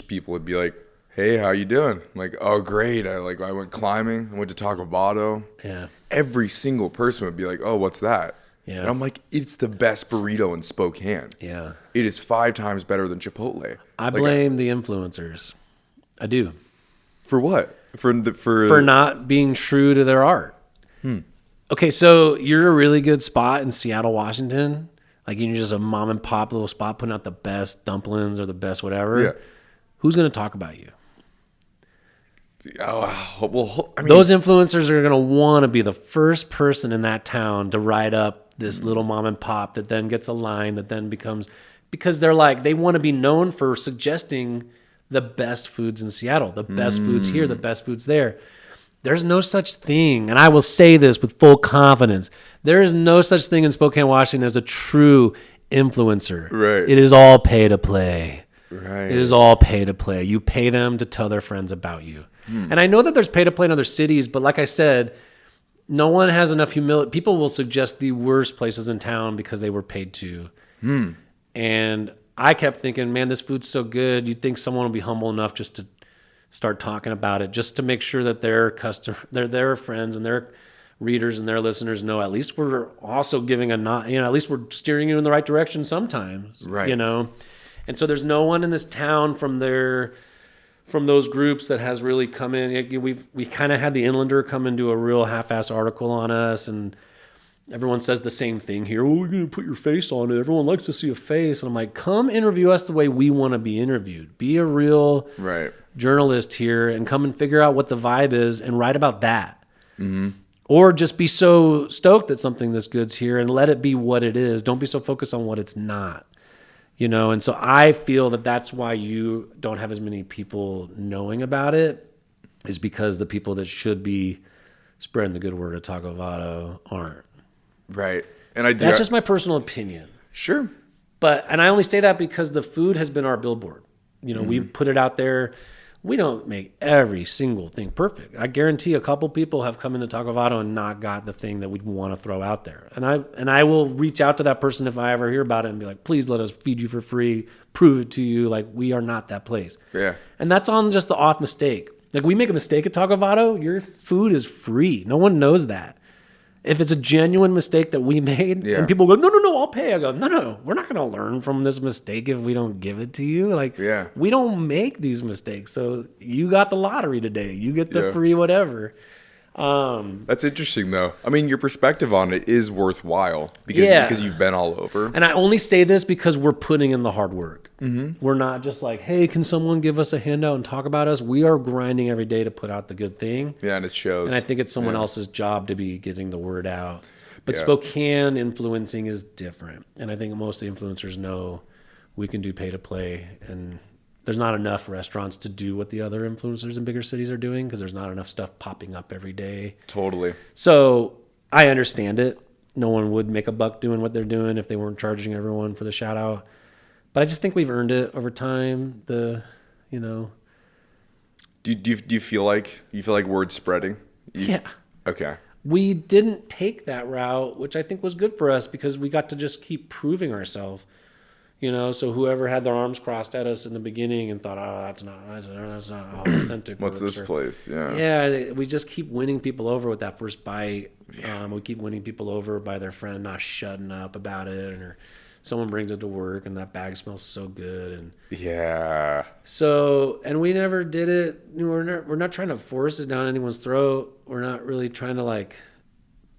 people would be like, hey, how you doing? I'm like, oh, great. I went climbing. I went to Taco Vado. Yeah. Every single person would be like, oh, what's that? Yeah. And I'm like, it's the best burrito in Spokane. Yeah. It is 5 times better than Chipotle. I blame the influencers. I do. For what? For not being true to their art. Okay, so you're a really good spot in Seattle, Washington. You're just a mom and pop little spot putting out the best dumplings or the best whatever. Yeah. Who's going to talk about you? Well, I mean, Those influencers are going to want to be the first person in that town to ride up this little mom and pop that then gets a line that then becomes, because they're like, they want to be known for suggesting the best foods in Seattle, the best foods here, the best foods there. There's no such thing, and I will say this with full confidence, there is no such thing in Spokane, Washington as a true influencer. Right. It is all pay to play. Right. It is all pay to play. You pay them to tell their friends about you. And I know that there's pay to play in other cities, but like I said, no one has enough humility. People will suggest the worst places in town because they were paid to. And I kept thinking, man, this food's so good. You'd think someone will be humble enough just to start talking about it, just to make sure that their friends and their readers and their listeners know at least we're also giving at least we're steering you in the right direction sometimes. Right. And so there's no one in this town from those groups that has really come in. We kind of had the Inlander come and do a real half-ass article on us, and everyone says the same thing here. Oh, you're going to put your face on it. Everyone likes to see a face. And I'm like, come interview us the way we want to be interviewed. Be a real journalist here and come and figure out what the vibe is and write about that. Or just be so stoked that something this good's here and let it be what it is. Don't be so focused on what it's not. And so I feel that that's why you don't have as many people knowing about it, is because the people that should be spreading the good word of Taco Vado aren't. Right. And that's just my personal opinion. Sure. And I only say that because the food has been our billboard. We put it out there. We don't make every single thing perfect. I guarantee a couple people have come into Taco Vado and not got the thing that we'd want to throw out there. And I will reach out to that person if I ever hear about it and be like, please let us feed you for free, prove it to you. Like, we are not that place. Yeah. And that's on just the off mistake. Like, we make a mistake at Taco Vado, your food is free. No one knows that. If it's a genuine mistake that we made and people go, no, I'll pay. I go, no, we're not going to learn from this mistake if we don't give it to you. Like, we don't make these mistakes. So you got the lottery today. You get the free whatever. That's interesting, though. I mean, your perspective on it is worthwhile because you've been all over. And I only say this because we're putting in the hard work. We're not just like, hey, can someone give us a handout and talk about us? We are grinding every day to put out the good thing. Yeah, and it shows. And I think it's someone else's job to be getting the word out. But Spokane influencing is different. And I think most influencers know we can do pay to play. And there's not enough restaurants to do what the other influencers in bigger cities are doing because there's not enough stuff popping up every day. Totally. So I understand it. No one would make a buck doing what they're doing if they weren't charging everyone for the shout out. But I just think we've earned it over time. Do you feel like word's spreading? Yeah. Okay. We didn't take that route, which I think was good for us because we got to just keep proving ourselves. So whoever had their arms crossed at us in the beginning and thought, oh, that's not how authentic. What's this place? Yeah. Yeah, we just keep winning people over with that first bite. We keep winning people over by their friend not shutting up about it, or someone brings it to work and that bag smells so good. And and we never did it. We're not trying to force it down anyone's throat. We're not really trying to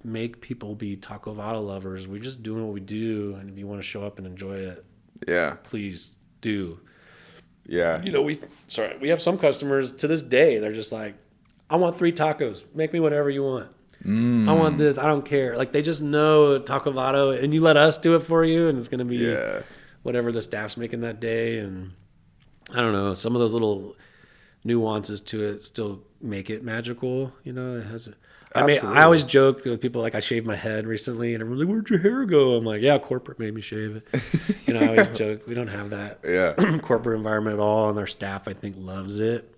make people be Taco Vado lovers. We're just doing what we do, and if you want to show up and enjoy it, please do. Yeah. We have some customers to this day. They're just like, I want 3 tacos. Make me whatever you want. I want this. I don't care. Like, they just know Taco Vado, and you let us do it for you, and it's going to be whatever the staff's making that day. And I don't know. Some of those little nuances to it still make it magical. It has. I always joke with people, like, I shaved my head recently, and everyone's like, "Where'd your hair go?" I'm like, "Yeah, corporate made me shave it." I always joke we don't have that corporate environment at all, and our staff, I think, loves it.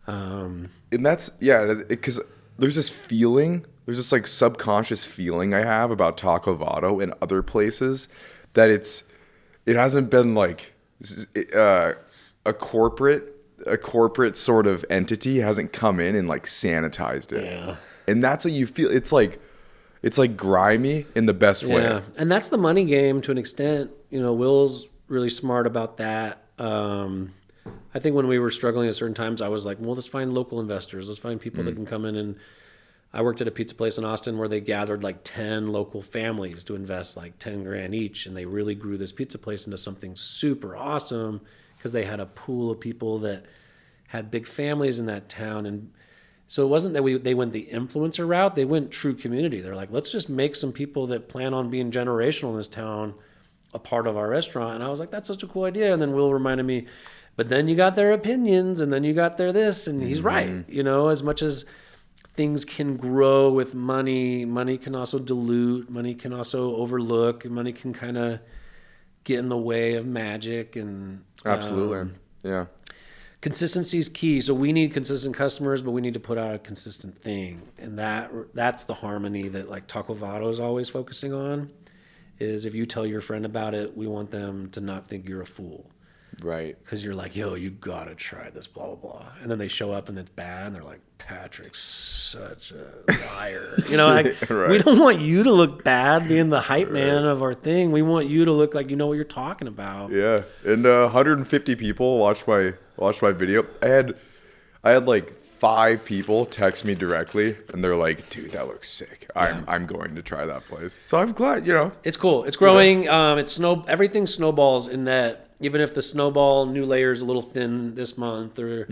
And that's because there's this feeling, there's this subconscious feeling I have about Taco Vado and other places that it hasn't been a corporate sort of entity hasn't come in and sanitized it. Yeah. And that's what you feel. It's like grimy in the best way. Yeah. And that's the money game to an extent. Will's really smart about that. I think when we were struggling at certain times, I was like, well, let's find local investors. Let's find people that can come in. And I worked at a pizza place in Austin where they gathered 10 local families to invest $10,000 each. And they really grew this pizza place into something super awesome because they had a pool of people that had big families in that town. And so it wasn't that they went the influencer route. They went true community. They're like, let's just make some people that plan on being generational in this town a part of our restaurant. And I was like, that's such a cool idea. And then Will reminded me, but then you got their opinions and then you got their this. And he's right. You know, as much as things can grow with money, money can also dilute, money can also overlook, and money can kind of get in the way of magic. And Absolutely. Yeah. Consistency is key. So we need consistent customers, but we need to put out a consistent thing. And that's the harmony that like Taco Vado is always focusing on, is if you tell your friend about it, we want them to not think you're a fool. Right. Because you're like, yo, you got to try this, blah, blah, blah. And then they show up and it's bad. And they're like, Patrick's such a liar. You know, like, Right. We don't want you to look bad being the hype man of our thing. We want you to look like you know what you're talking about. Yeah. And 150 people watched my video. I had like 5 people text me directly, and they're like, dude, that looks sick. I'm going to try that place. So I'm glad, you know. It's cool. It's growing. Everything snowballs in that. Even if the snowball new layer is a little thin this month, or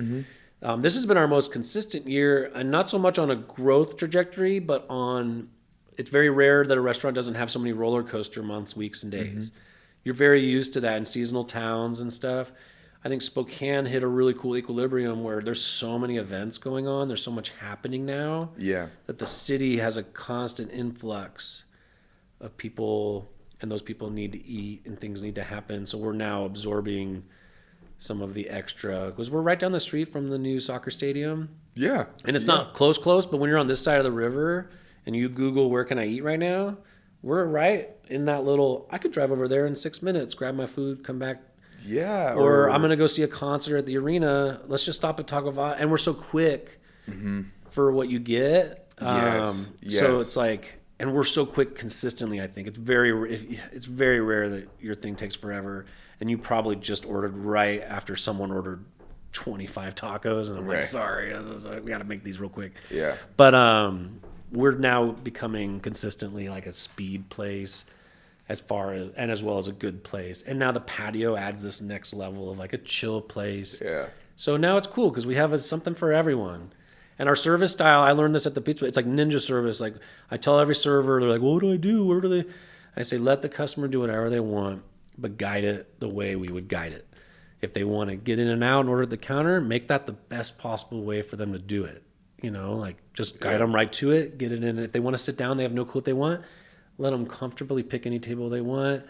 this has been our most consistent year, and not so much on a growth trajectory, but on, it's very rare that a restaurant doesn't have so many roller coaster months, weeks, and days. You're very used to that in seasonal towns and stuff. I think Spokane hit a really cool equilibrium where there's so many events going on. There's so much happening now. Yeah. That the city has a constant influx of people, and those people need to eat and things need to happen. So we're now absorbing some of the extra, because we're right down the street from the new soccer stadium. Yeah. And it's not close, but when you're on this side of the river and you Google where can I eat right now, we're right in that little, I could drive over there in 6 minutes, grab my food, come back. Yeah. Or I'm going to go see a concert at the arena. Let's just stop at Taco Vado. And we're so quick for what you get. Yes. So it's like, and we're so quick consistently, I think. It's very rare that your thing takes forever. And you probably just ordered right after someone ordered 25 tacos. And I'm like, sorry, we got to make these real quick. Yeah. But we're now becoming consistently like a speed place as well as a good place. And now the patio adds this next level of like a chill place. Yeah. So now it's cool because we have something for everyone. And our service style, I learned this at the pizza. It's like ninja service. Like I tell every server, they're like, well, what do I do? Where do they? I say, let the customer do whatever they want, but guide it the way we would guide it. If they want to get in and out and order at the counter, make that the best possible way for them to do it. You know, like just guide them right to it, get it in. If they want to sit down, they have no clue what they want. Let them comfortably pick any table they want.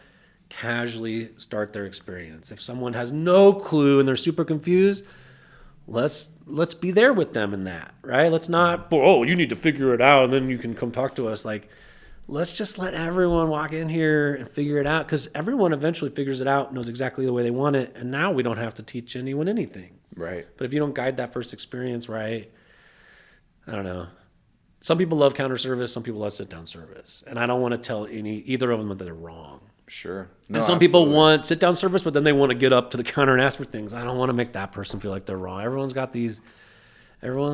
Casually start their experience. If someone has no clue and they're super confused, let's be there with them in that, right? Let's not, you need to figure it out and then you can come talk to us. Like, let's just let everyone walk in here and figure it out, because everyone eventually figures it out, knows exactly the way they want it, and now we don't have to teach anyone anything. Right. But if you don't guide that first experience right, I don't know. Some people love counter service, some people love sit-down service. And I don't want to tell either of them that they're wrong. Sure. No, and some people want sit-down service, but then they want to get up to the counter and ask for things. I don't want to make that person feel like they're wrong. Everyone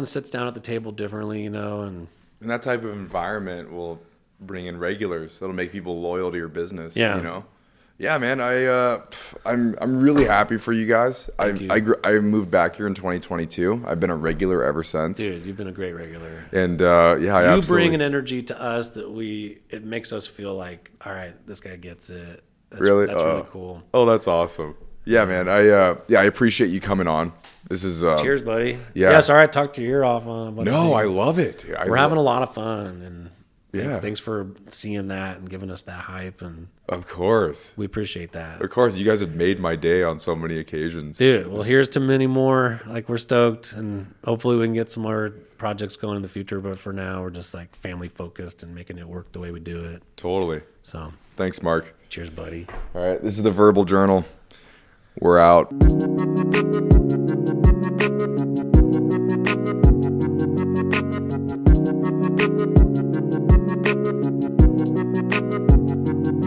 sits down at the table differently, you know. And that type of environment will bring in regulars. That'll make people loyal to your business, you know. Yeah, man, I'm really happy for you guys. I moved back here in 2022. I've been a regular ever since. Dude, you've been a great regular. And you absolutely bring an energy to us that it makes us feel like, all right, this guy gets it. That's really cool. Oh, that's awesome. Yeah, man. I appreciate you coming on. This is cheers, buddy. Yeah, sorry I talked your ear off on a bunch of things. I love it. We're having a lot of fun, and thanks for seeing that and giving us that hype. And of course, we appreciate that. Of course, you guys have made my day on so many occasions, dude. Well, here's to many more. Like, we're stoked, and hopefully we can get some more projects going in the future. But for now, we're just like family focused and making it work the way we do it. Totally. So thanks, Mark. Cheers, buddy. All right, this is the Verbal Journal. We're out.